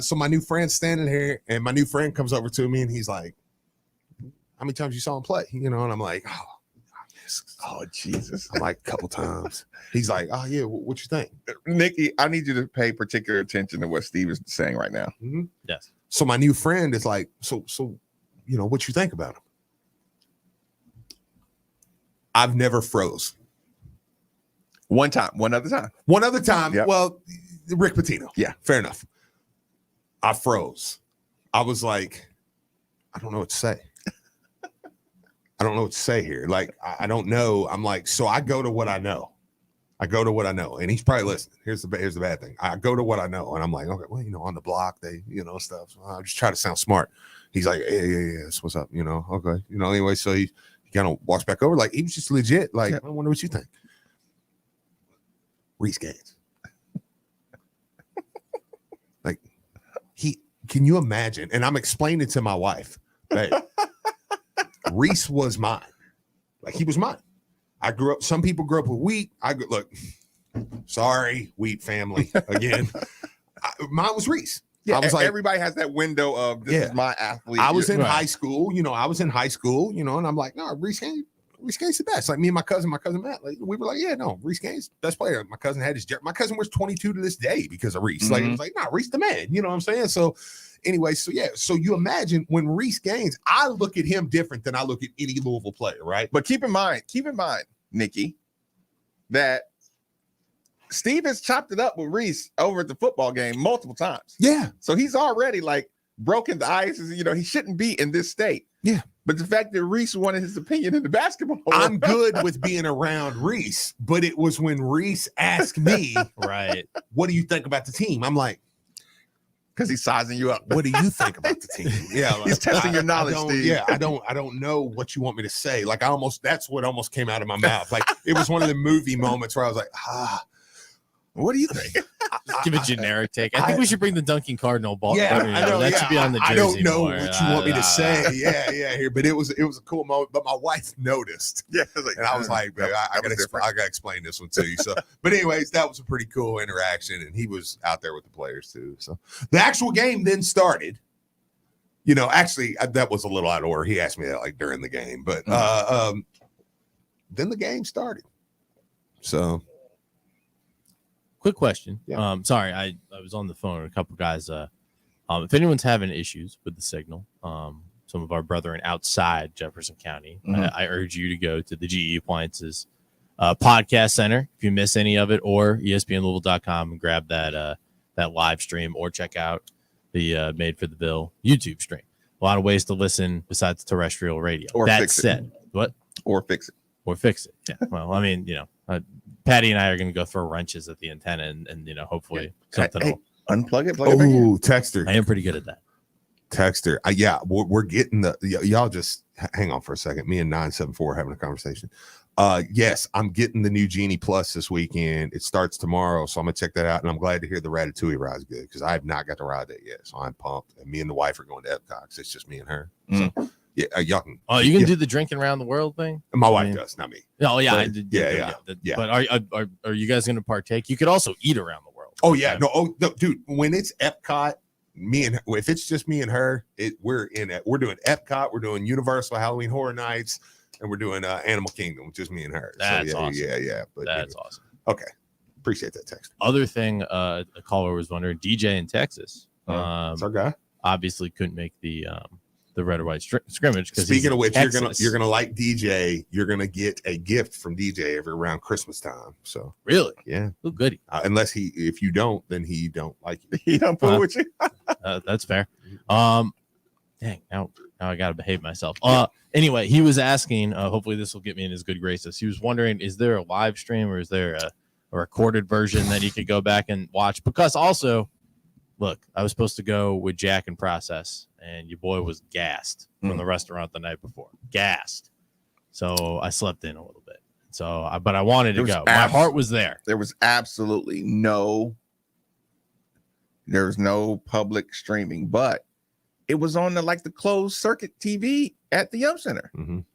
so my new friend's standing here, and my new friend comes over to me and he's like, how many times you saw him play? And I'm like, oh Jesus. I'm like, a couple times. He's like, oh yeah, what you think?
Nikki, I need you to pay particular attention to what Steve is saying right now.
Mm-hmm.
Yes.
So my new friend is like, so what you think about him? I've never froze.
One other time.
Yep. Well, Rick Pitino.
Yeah.
Fair enough. I froze. I was like, I don't know what to say. I don't know what to say here. Like, I don't know. I'm like, so I go to what I know. And he's probably listening. Here's the bad thing. I go to what I know, and I'm like, okay, well, on the block, they, stuff. So I just try to sound smart. He's like, yeah, that's what's up, okay. Anyway, so he kind of walks back over, like he was just legit. Like, I wonder what you think. Reese Gaines. Like, can you imagine? And I'm explaining to my wife, hey, Reese was mine. Like, he was mine. Some people grew up with Wheat. Sorry, Wheat family again. Mine was Reese.
Yeah,
I was like,
everybody has that window of this is my athlete.
I was in high school, and I'm like, no, Reese Gaines the best. Like me and my cousin Matt, like we were like, yeah, no, Reese Gaines, best player. My cousin had my cousin was 22 to this day because of Reese. Like, it was like, no, Reese the man. You know what I'm saying? So anyway, so you imagine when Reese Gaines, I look at him different than I look at any Louisville player, right?
But keep in mind, Nikki, that Steve has chopped it up with Reese over at the football game multiple times.
Yeah.
So he's already like broken the ice. He shouldn't be in this state.
Yeah.
But the fact that Reese wanted his opinion in the basketball.
I'm good with being around Reese, but it was when Reese asked me,
right,
what do you think about the team? I'm like,
because he's sizing you up.
What do you think about the team? Yeah, like,
he's testing your knowledge, Steve.
Yeah, I don't know what you want me to say. Like, that's what almost came out of my mouth. Like, it was one of the movie moments where I was like,
What do you think?
Just give a generic take. I think we should bring the Duncan Cardinal ball.
Yeah,
I know, that should be on the jersey.
I don't know
more.
what you want me to say. Yeah, here, but it was a cool moment. But my wife noticed,
Yeah,
and I was like, I gotta explain this one to you. So, but anyways, that was a pretty cool interaction, and he was out there with the players too. So the actual game then started. Actually, that was a little out of order. He asked me that like during the game, but then the game started. So.
Quick question.
Yeah.
Sorry, I was on the phone with a couple guys. If anyone's having issues with the signal, some of our brethren outside Jefferson County, I urge you to go to the GE Appliances podcast center if you miss any of it, or ESPNLouisville.com and grab that live stream, or check out the Made for the Bill YouTube stream. A lot of ways to listen besides terrestrial radio.
Or
that
fix it.
said, what?
Or fix it.
Or fix it. Yeah. Well, I mean, Patty and I are going to go throw wrenches at the antenna and hopefully something will
unplug it. Plug it back in.
Oh, Texter.
I am pretty good at that.
Texter. Yeah, we're getting y'all just hang on for a second. Me and 974 are having a conversation. Yes, I'm getting the new Genie Plus this weekend. It starts tomorrow, so I'm going to check that out. And I'm glad to hear the Ratatouille ride's good because I have not got to ride that yet. So I'm pumped. And me and the wife are going to Epcot. It's just me and her. So, yeah, y'all can.
Oh, you can do the drinking around the world thing?
My wife does, not me.
Oh, yeah.
But, yeah.
But are you guys going to partake? You could also eat around the world.
Oh, yeah. No, dude, when it's Epcot, if it's just me and her, we're doing Epcot, we're doing Universal Halloween Horror Nights, and we're doing Animal Kingdom, just me and her.
That's awesome.
Yeah. But
that's awesome.
Okay. Appreciate that text.
Other thing, a caller was wondering, DJ in Texas.
That's our guy.
Obviously couldn't make the red or white scrimmage.
Speaking of which, you're gonna like DJ. You're gonna get a gift from DJ every around Christmas time. So
really,
yeah,
oh goody.
Unless if you don't, then he don't like you.
He don't fool with you.
That's fair. Dang, now I gotta behave myself. Anyway, he was asking. Hopefully, this will get me in his good graces. He was wondering, is there a live stream or is there a recorded version that he could go back and watch? Because also, look, I was supposed to go with Jack and Process, and your boy was gassed from the restaurant the night before. Gassed. So I slept in a little bit. So, but I wanted to go. My heart was there.
There was absolutely no public streaming, but it was on the closed circuit TV at the Yum Center. And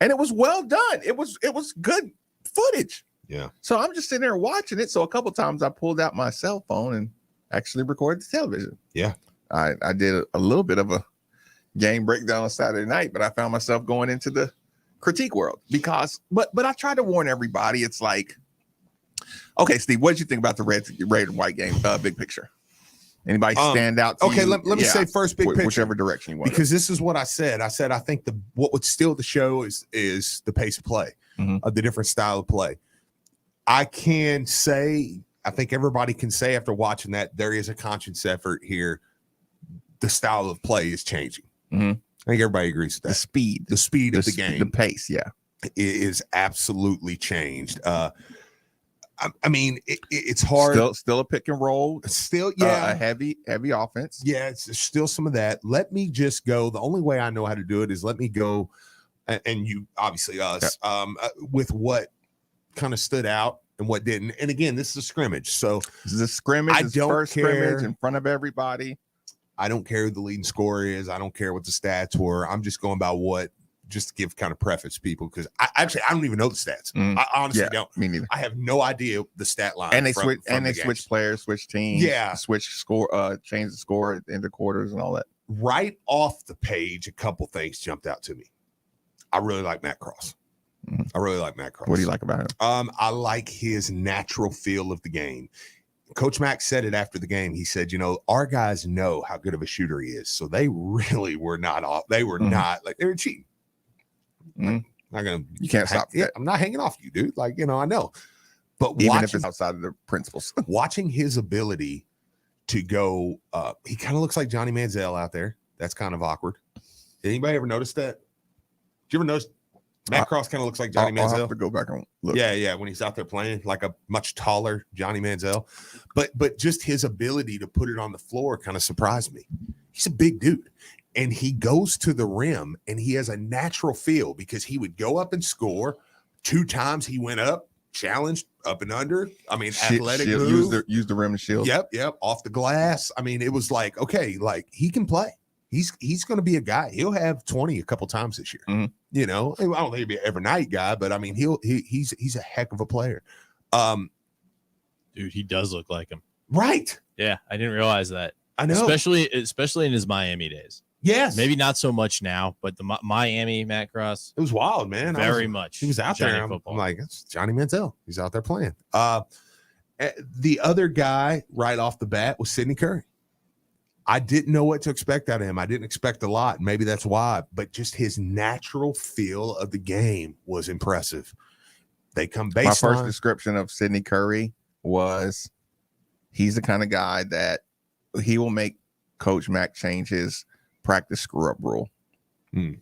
it was well done. It was good footage.
Yeah.
So I'm just sitting there watching it. So a couple times I pulled out my cell phone and actually recorded the television.
Yeah.
I did a little bit of a game breakdown on Saturday night, but I found myself going into the critique world but I try to warn everybody. It's like, okay, Steve, what did you think about the red and white game? Big picture. Anybody stand out to
okay,
you?
let me say first big picture.
Whichever direction you want.
Because this is what I said. I said I think what would steal the show is the pace of play, of the different style of play. I can say, I think everybody can say after watching that, there is a conscious effort here. The style of play is changing. I think everybody agrees with that. The speed of the game.
The pace, yeah.
Is absolutely changed. I mean, it's hard.
Still a pick and roll.
Still, yeah.
A heavy offense.
Yeah, it's still some of that. Let me just go. The only way I know how to do it is let me go, and you obviously us, with what kind of stood out and what didn't. And again, this is a scrimmage. So
this is a scrimmage.
I don't
first
care.
Scrimmage in front of everybody.
I don't care who the leading scorer is. I don't care what the stats were. I'm just going by just to give kind of preface people, because I don't even know the stats. I honestly don't.
Me neither.
I have no idea the stat line.
And they switch players, switch teams.
Yeah.
Switch score, change the score into quarters and all that.
Right off the page, a couple things jumped out to me. I really like Matt Cross.
What do you like about him?
I like his natural feel of the game. Coach Max said it after the game. He said, our guys know how good of a shooter he is. So they really were not off. They were not they were cheating. Not gonna.
You can't stop.
Yeah, I'm not hanging off you, dude. I know. But
even if it's outside of the principles,
watching his ability to go, he kind of looks like Johnny Manziel out there. That's kind of awkward. Did anybody ever notice that? Did you ever notice Matt Cross kind of looks like Johnny Manziel?
I'll have to go back and look.
Yeah. When he's out there playing, like a much taller Johnny Manziel, but just his ability to put it on the floor kind of surprised me. He's a big dude. And he goes to the rim, and he has a natural feel because he would go up and score. 2 times he went up, challenged up and under. I mean,
Shield,
athletic
shield,
move.
use the rim and shield.
Yep. Off the glass. I mean, it was like, okay, like he can play. He's going to be a guy. He'll have 20 a couple times this year.
Mm-hmm.
You know, I don't think he'll be an every night guy, but I mean, he's a heck of a player.
Dude, he does look like him.
Right.
Yeah, I didn't realize that.
I know.
Especially in his Miami days.
Yes.
Maybe not so much now, but the Miami Matt Cross.
It was wild, man.
Very much.
He was out
Johnny
there. I'm
football.
like, it's Johnny Manziel. He's out there playing. The other guy right off the bat was Sidney Curry. I didn't know what to expect out of him. I didn't expect a lot. Maybe that's why, but just his natural feel of the game was impressive. They come baseline.
My first description of Sidney Curry was he's the kind of guy that he will make Coach Mack change his practice screw up rule. I'm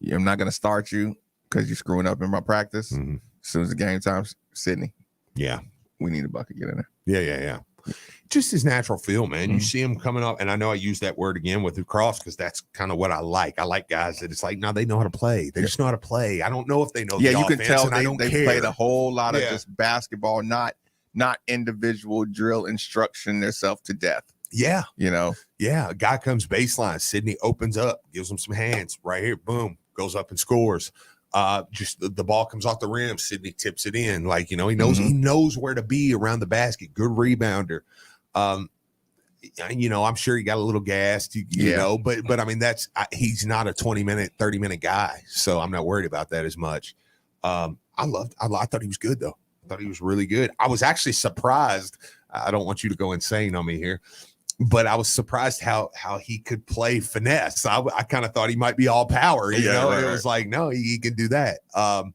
not going to start you because you're screwing up in my practice. As soon as the game time, Sidney.
Yeah.
We need a bucket. Get in there.
Yeah. Just his natural feel, man. You see him coming up, and I know I use that word again with the cross because that's kind of what I like. I like guys that it's like, no, they know how to play. They just know how to play. I don't know if they know.
Yeah,
the
you can
offense,
tell
and I don't
they
care.
played a whole lot of just basketball, not individual drill instruction themselves to death.
Yeah.
You know?
Yeah. A guy comes baseline. Sidney opens up, gives him some hands right here. Boom. Goes up and scores. Just the ball comes off the rim. Sidney tips it in. Like, you know, he knows where to be around the basket. Good rebounder. You know, I'm sure he got a little gassed, you know, but I mean, he's not a 20-minute, 30-minute guy. So I'm not worried about that as much. I thought he was good though. I thought he was really good. I was actually surprised. I don't want you to go insane on me here, but I was surprised how he could play finesse. I kind of thought he might be all power, you know,
right,
it was like, no, he can do that. L.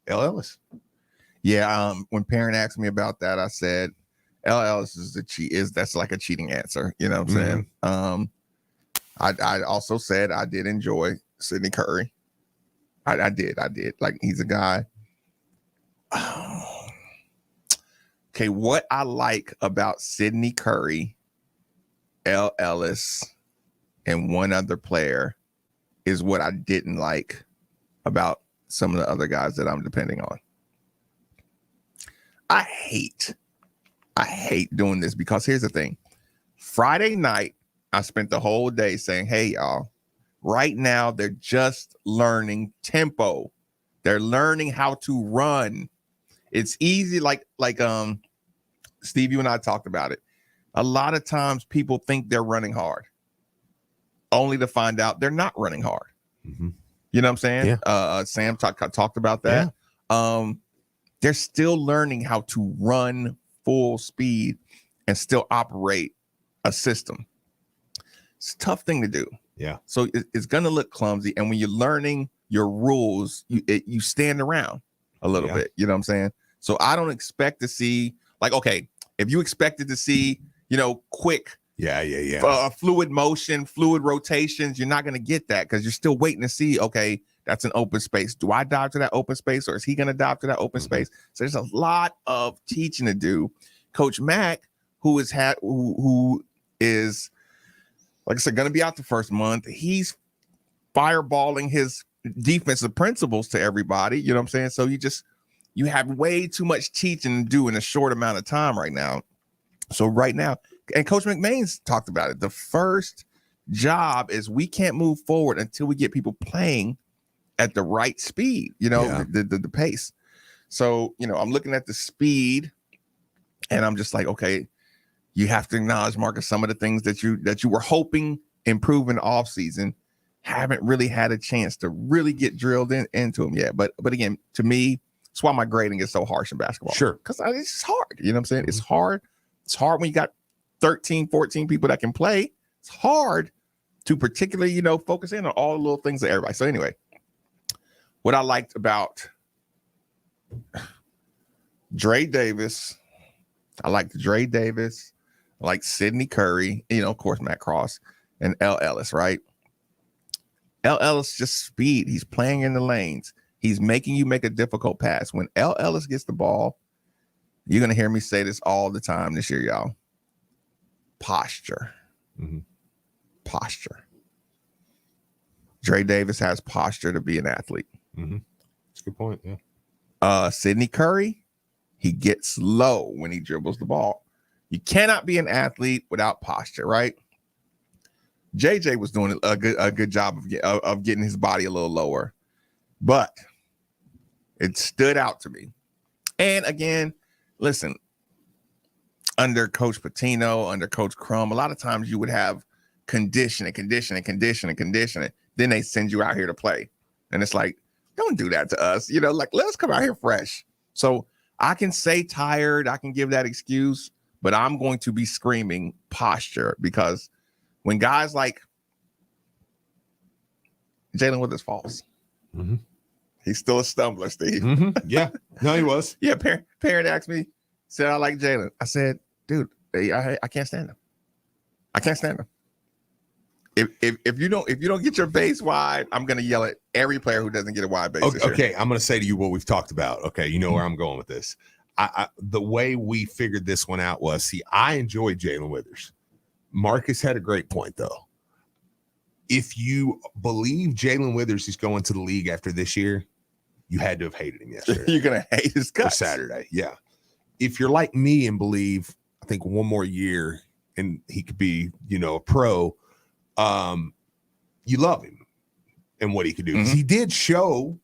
Ellis.
Yeah. When Perrin asked me about that, I said, L. Ellis that's like a cheating answer. You know what I'm saying? I also said I did enjoy Sidney Curry. I did. Like, he's a guy. Okay, what I like about Sidney Curry, L. Ellis, and one other player is what I didn't like about some of the other guys that I'm depending on. I hate doing this because here's the thing. Friday night, I spent the whole day saying, hey, y'all, right now they're just learning tempo. They're learning how to run. It's easy, like Steve, you and I talked about it. A lot of times people think they're running hard, only to find out they're not running hard. You know what I'm saying? Yeah. Sam talked about that. Yeah. They're still learning how to run full speed and still operate a system. It's a tough thing to do.
Yeah.
So it's going to look clumsy. And when you're learning your rules, you stand around a little bit. You know what I'm saying? So I don't expect to see, like, okay, if you expected to see, you know, quick, fluid motion, fluid rotations, you're not going to get that because you're still waiting to see, okay, that's an open space. Do I dive to that open space or is he going to dive to that open space? So there's a lot of teaching to do. Coach Mack, who is, like I said, going to be out the first month, he's fireballing his defensive principles to everybody. You know what I'm saying? So you have way too much teaching to do in a short amount of time right now. So right now, and Coach McMahon's talked about it, the first job is we can't move forward until we get people playing at the right speed, you know, the pace. So, you know, I'm looking at the speed and I'm just like, okay, you have to acknowledge, Marques, some of the things that you were hoping improve in the off season haven't really had a chance to really get drilled into them yet. But again, to me, that's why my grading is so harsh in basketball.
Sure.
Because it's hard. You know what I'm saying? It's hard. It's hard when you got 13, 14 people that can play. It's hard to particularly, you know, focus in on all the little things of everybody. So anyway, what I liked about Dre Davis, I liked Dre Davis, I like Sidney Curry, you know, of course, Matt Cross and L. Ellis, right? L. Ellis just speed. He's playing in the lanes. He's making you make a difficult pass. When L. Ellis gets the ball, you're going to hear me say this all the time this year, y'all. Posture. Posture. Dre Davis has posture to be an athlete.
That's a good point, yeah.
Sidney Curry, he gets low when he dribbles the ball. You cannot be an athlete without posture, right? JJ was doing a good job of getting his body a little lower, but it stood out to me. And again, listen, under Coach Pitino, under Coach Crum, a lot of times you would have conditioning. Then they send you out here to play. And it's like, don't do that to us. Like, let us come out here fresh. So I can say tired, I can give that excuse, but I'm going to be screaming posture, because when guys like Jalen Withers falls, he's still a stumbler, Steve.
Yeah. No, he was.
Yeah, parent asked me, said I like Jalen. I said, dude, I can't stand him. I can't stand him. If you don't get your base wide, I'm gonna yell at every player who doesn't get a wide base.
Okay, I'm gonna say to you what we've talked about. Okay, you know where I'm going with this. The way we figured this one out was, I enjoyed Jalen Withers. Marques had a great point though. If you believe Jalen Withers is going to the league after this year, you had to have hated him yesterday.
You're gonna hate his guts.
Saturday. Yeah. If you're like me and believe, I think one more year and he could be, a pro, you love him and what he could do. 'Cause he did show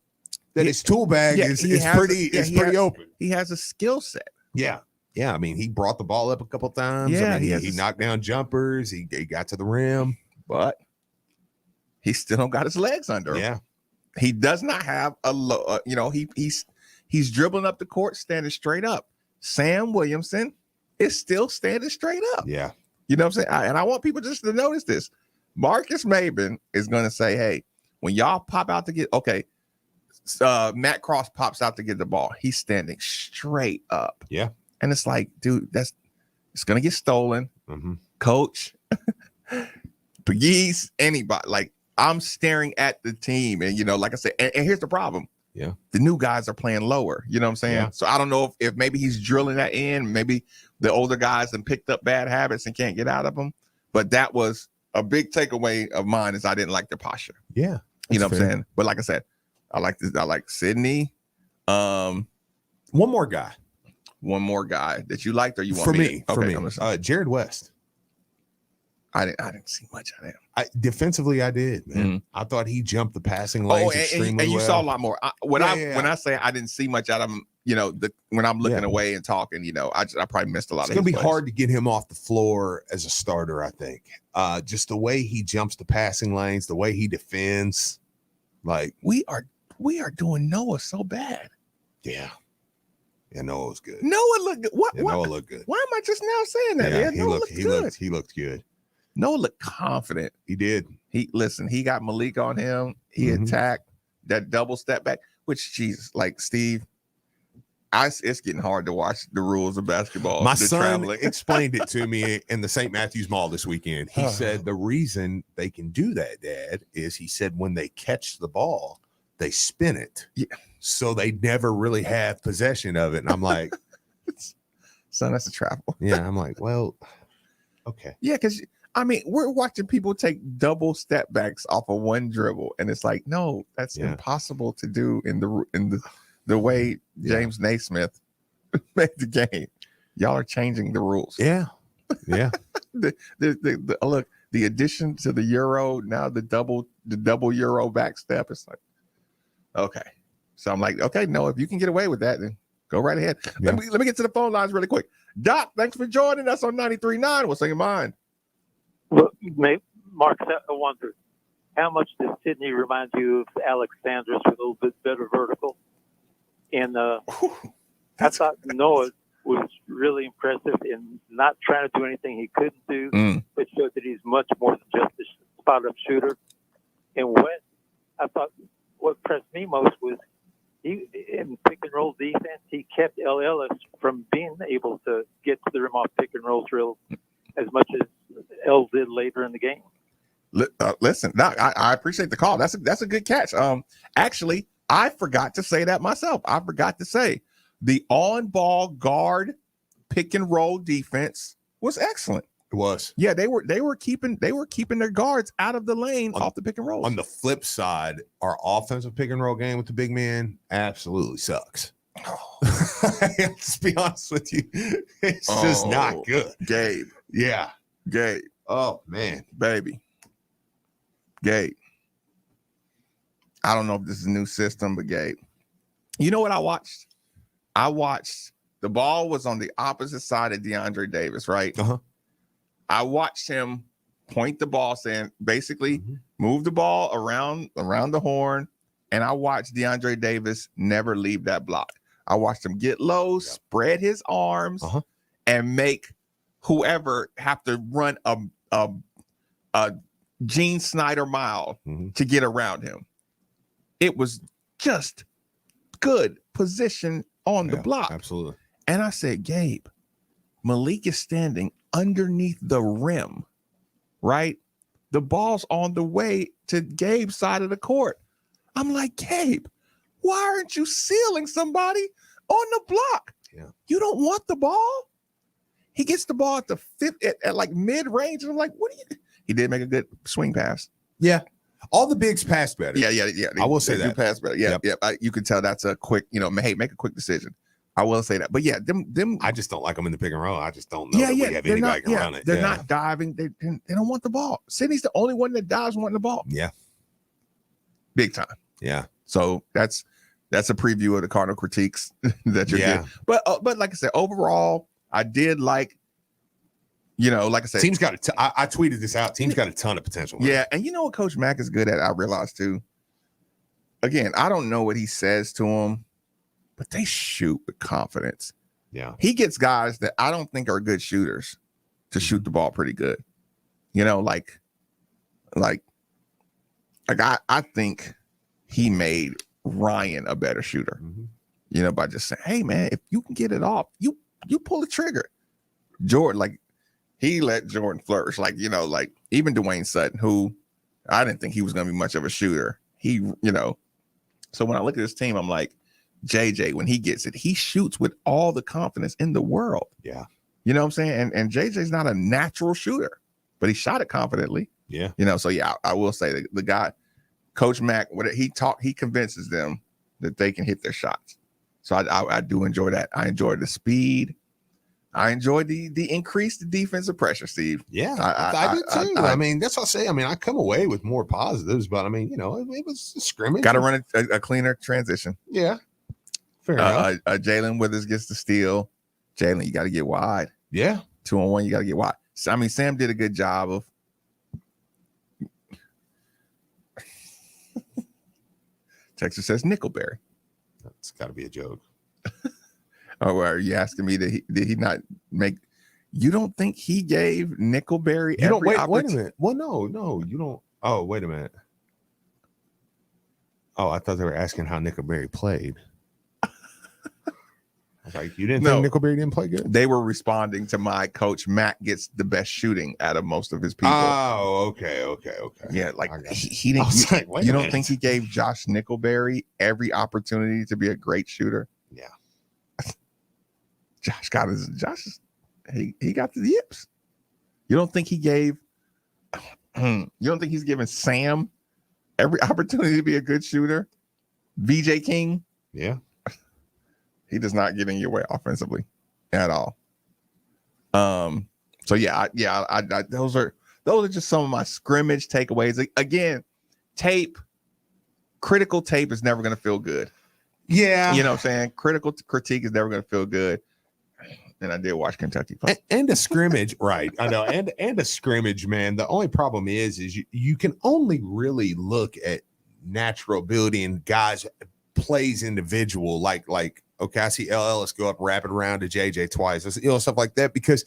that his tool bag is pretty open.
He has a skill set.
Yeah. Yeah. I mean, he brought the ball up a couple times.
Yeah,
I mean, he knocked down jumpers. He got to the rim,
but he still don't got his legs under him.
Yeah.
He does not have a low, he's dribbling up the court, standing straight up. Sam Williamson is still standing straight up.
Yeah.
You know what I'm saying? And I want people just to notice this. Marques Maybin is going to say, hey, when y'all pop out to get, Matt Cross pops out to get the ball. He's standing straight up.
Yeah.
And it's like, dude, it's going to get stolen. Coach, Pegues, anybody. Like, I'm staring at the team. And, like I said, and here's the problem.
Yeah.
The new guys are playing lower. You know what I'm saying?
Yeah.
So I don't know if maybe he's drilling that in. Maybe the older guys and picked up bad habits and can't get out of them. But that was a big takeaway of mine, is I didn't like the posture.
Yeah.
You know what I'm saying? But like I said, I like Sidney.
One more guy
that you liked, or you want
for
me?
For me. Jared West.
I didn't see much of him.
Defensively, I did, man. I thought he jumped the passing lanes extremely
and you
well.
saw a lot more. When I say I didn't see much out of him, when I'm looking away and talking, I probably missed a lot.
It's gonna be hard to get him off the floor as a starter. I think just the way he jumps the passing lanes, the way he defends, like
we are doing Noah so bad.
Yeah, Noah was good.
Noah looked good.
Noah looked good.
Why am I just now saying that?
Yeah,
Noah looked good.
He looked good.
Noah looked confident.
He did.
He got Malik on him. He attacked that double step back, which, Jesus, like Steve, it's getting hard to watch the rules of basketball.
My son explained it to me in the St. Matthews Mall this weekend. He said the reason they can do that, Dad, is he said when they catch the ball, they spin it.
Yeah.
So they never really have possession of it. And I'm like,
son, that's a travel.
Yeah. I'm like, well, okay.
Yeah, because we're watching people take double step backs off of one dribble, and it's like, no, that's impossible to do in the way James Naismith made the game. Y'all are changing the rules.
Yeah, yeah.
Look, the addition to the Euro, now the double Euro back step. It's like, okay. So I'm like, okay, no, if you can get away with that, then go right ahead.
Yeah.
Let me get to the phone lines really quick. Doc, thanks for joining us on 93.9. What's on your mind?
Well, Mark, I wonder, how much does Sidney remind you of Alexander's with a little bit better vertical? And I thought Noah was really impressive in not trying to do anything he couldn't do, but showed that he's much more than just a spot-up shooter. And West, I thought what impressed me most was he, in pick and roll defense, he kept L. Ellis from being able to get to the rim off pick and roll drills as much as L did later in the game.
Listen, Doc, I appreciate the call. That's a good catch. Actually, I forgot to say that myself. I forgot to say the on-ball guard pick and roll defense was excellent.
It was.
Yeah, they were keeping their guards out of the lane off the pick and roll.
On the flip side, our offensive pick and roll game with the big man absolutely sucks. Let's be honest with you. It's just not good.
Gabe.
Yeah.
Gabe.
Oh, man.
Baby. Gabe. I don't know if this is a new system, but Gabe. You know what I watched? I watched the ball was on the opposite side of DeAndre Davis, right?
Uh-huh.
I watched him point the ball, saying basically move the ball around the horn, and I watched DeAndre Davis never leave that block. I watched him get low, spread his arms, and make whoever have to run a Gene Snyder mile to get around him. It was just good position on the block.
Absolutely.
And I said, Gabe, Malik is standing underneath the rim, right? The ball's on the way to Gabe's side of the court. I'm like, Gabe, why aren't you sealing somebody on the block?
Yeah.
You don't want the ball? He gets the ball at the fifth at like mid-range. And I'm like, what are you? He did make a good swing pass.
Yeah. All the bigs pass better.
Yeah.
I will say
they
that.
do pass better. Yeah. You can tell that's a quick, hey, make a quick decision. I will say that. But yeah, them.
I just don't like them in the pick and roll. I just don't know that we have anybody can run it.
They're not diving. They don't want the ball. Sydney's the only one that dives wanting the ball.
Yeah.
Big time.
Yeah.
So that's a preview of the Cardinal critiques that you're getting. But like I said, overall, I did like, like I said,
team's got I tweeted this out. Team's got a ton of potential. Man.
Yeah, and you know what Coach Mack is good at? I realized too. Again, I don't know what he says to them, but they shoot with confidence.
Yeah,
he gets guys that I don't think are good shooters to shoot the ball pretty good. I think he made Ryan a better shooter. By just saying, hey man, if you can get it off, you pull the trigger. Jordan, he let Jordan flourish. Even Dwayne Sutton, who I didn't think he was going to be much of a shooter. So when I look at this team, I'm like, JJ, when he gets it, he shoots with all the confidence in the world.
Yeah.
You know what I'm saying? And JJ's not a natural shooter, but he shot it confidently.
Yeah.
So yeah, I will say the guy, Coach Mack, he convinces them that they can hit their shots. So I do enjoy that. I enjoy the speed. I enjoyed the increased defensive pressure, Steve.
Yeah, I did too. I mean, that's what I say. I mean, I come away with more positives, but I mean, it was a scrimmage.
Got to run a cleaner transition.
Yeah, fair enough.
Jalen Withers gets the steal. Jalen, you got to get wide.
Yeah,
2-on-1, you got to get wide. So, I mean, Sam did a good job of. Texas says Nickelberry.
That's got to be a joke.
Oh, are you asking me did he not make? You don't think he gave Nickelberry every opportunity?
Wait a minute. Well, no, you don't. Oh, wait a minute. Oh, I thought they were asking how Nickelberry played. I was like, you didn't think Nickelberry didn't play good?
They were responding to my Coach Matt gets the best shooting out of most of his people.
Oh, okay.
Yeah, he didn't. You don't think he gave Josh Nickelberry every opportunity to be a great shooter?
Yeah.
Josh got he got the yips. You don't think he gave you don't think he's giving Sam every opportunity to be a good shooter? VJ King?
Yeah.
He does not get in your way offensively at all. So yeah, those are just some of my scrimmage takeaways. Again, critical tape is never going to feel good.
Yeah.
You know what I'm saying? Critical critique is never going to feel good. And I did watch Kentucky play.
And a scrimmage, right? I know. And a scrimmage, man. The only problem is you can only really look at natural ability and guys plays individual. Like okay, I see Ellis go up rapid around to JJ twice, stuff like that, because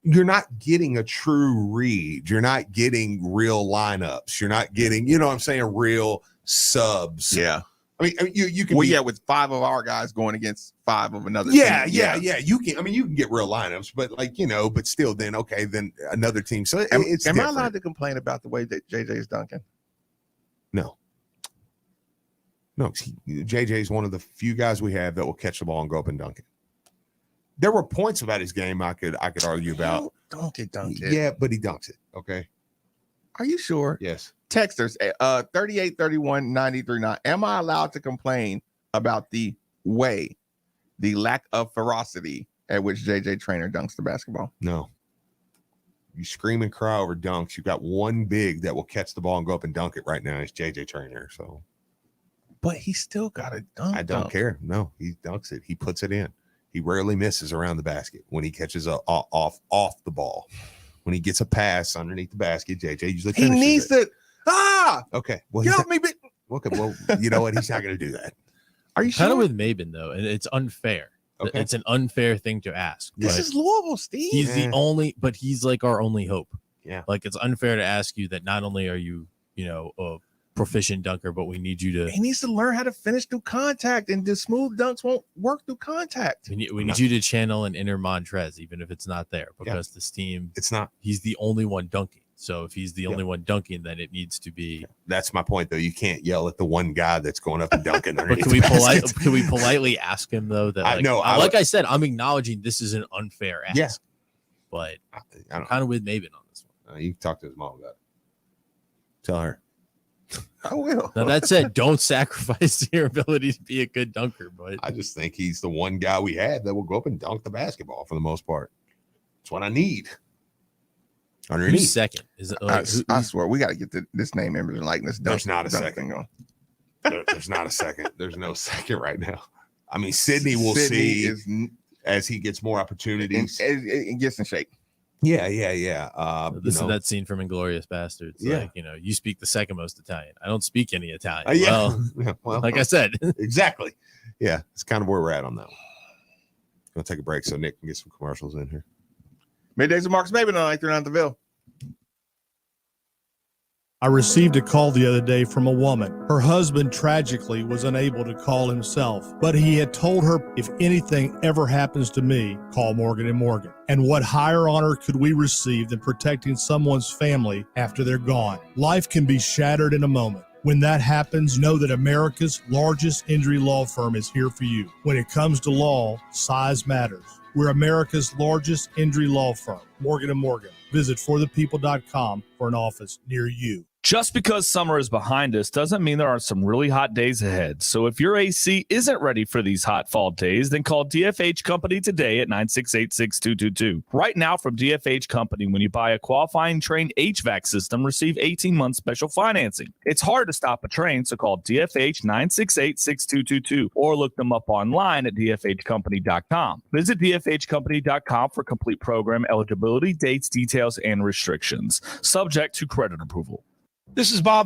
you're not getting a true read. You're not getting real lineups. You're not getting, what I'm saying, real subs.
Yeah.
I mean, you can.
Well, yeah, with 5 of our guys going against 5 of another.
Yeah.
team.
You can. I mean, you can get real lineups, but but still, then another team. So it's.
Am I allowed to complain about the way that JJ is dunking?
No. JJ is one of the few guys we have that will catch the ball and go up and dunk it. There were points about his game I could argue about.
Don't get dunked.
Yeah, but he dunks it. Okay.
Are you sure?
Yes.
Texters, 3831-93.9. Am I allowed to complain about the way
the lack of ferocity at which JJ Traynor dunks the basketball.
No. You scream and cry over dunks. You've got one big that will catch the ball and go up and dunk it right now. It's JJ Traynor. So,
but he still got to dunk.
I don't care. No, he dunks it. He puts it in. He rarely misses around the basket when he catches off the ball. When he gets a pass underneath the basket, JJ usually finishes
he needs
it.
to.
Okay. Well,
Get off me.
Okay. Well, you know what? He's not going to do that.
Are you
Kind
sure?
of with Maybin though, and it's unfair.
Okay.
It's an unfair thing to ask.
This
but
is Louisville, Steve.
He's the only, but he's like our only hope.
Yeah.
Like it's unfair to ask you that not only are you, a proficient dunker, but we need you to.
He needs to learn how to finish through contact, and the smooth dunks won't work through contact.
We need you to channel an inner Montrez, even if it's not there, because this team,
it's not.
He's the only one dunking. So if he's the only one dunking, then it needs to be.
That's my point, though. You can't yell at the one guy that's going up and dunking.
But can we politely ask him though that? Like, I said, I'm acknowledging this is an unfair ask.
Yeah.
But
I'm
kind of with Maybin on this one.
You can talk to his mom about it. Tell her.
I will.
Now that said, don't sacrifice your ability to be a good dunker. But
I just think he's the one guy we had that will go up and dunk the basketball for the most part. That's what I need. Underneath.
Who's second? Is it?
I swear we got to get this name, image, and likeness.
There's not a
dunk
second.
thing on.
There's not a second. There's no second right now. I mean, Sydney will see as he gets more opportunities.
It gets in shape.
Yeah.
This is that scene from Inglourious Bastards.
Yeah.
Like, you speak the second most Italian. I don't speak any Italian.
Well,
like I said.
Exactly. Yeah, it's kind of where we're at on that one. Gonna take a break so Nick can get some commercials in here.
Middays with Marques Maybin on 939 The Ville.
I received a call the other day from a woman. Her husband tragically was unable to call himself, but he had told her, if anything ever happens to me, call Morgan & Morgan. And what higher honor could we receive than protecting someone's family after they're gone? Life can be shattered in a moment. When that happens, know that America's largest injury law firm is here for you. When it comes to law, size matters. We're America's largest injury law firm, Morgan & Morgan. Visit forthepeople.com for an office near you.
Just because summer is behind us doesn't mean there aren't some really hot days ahead. So if your AC isn't ready for these hot fall days, then call DFH Company today at 968-6222. Right now from DFH Company, when you buy a qualifying Train HVAC system, receive 18-month special financing. It's hard to stop a train, so call DFH 968-6222 or look them up online at dfhcompany.com. Visit dfhcompany.com for complete program eligibility, dates, details, and restrictions. Subject to credit approval.
This is Bob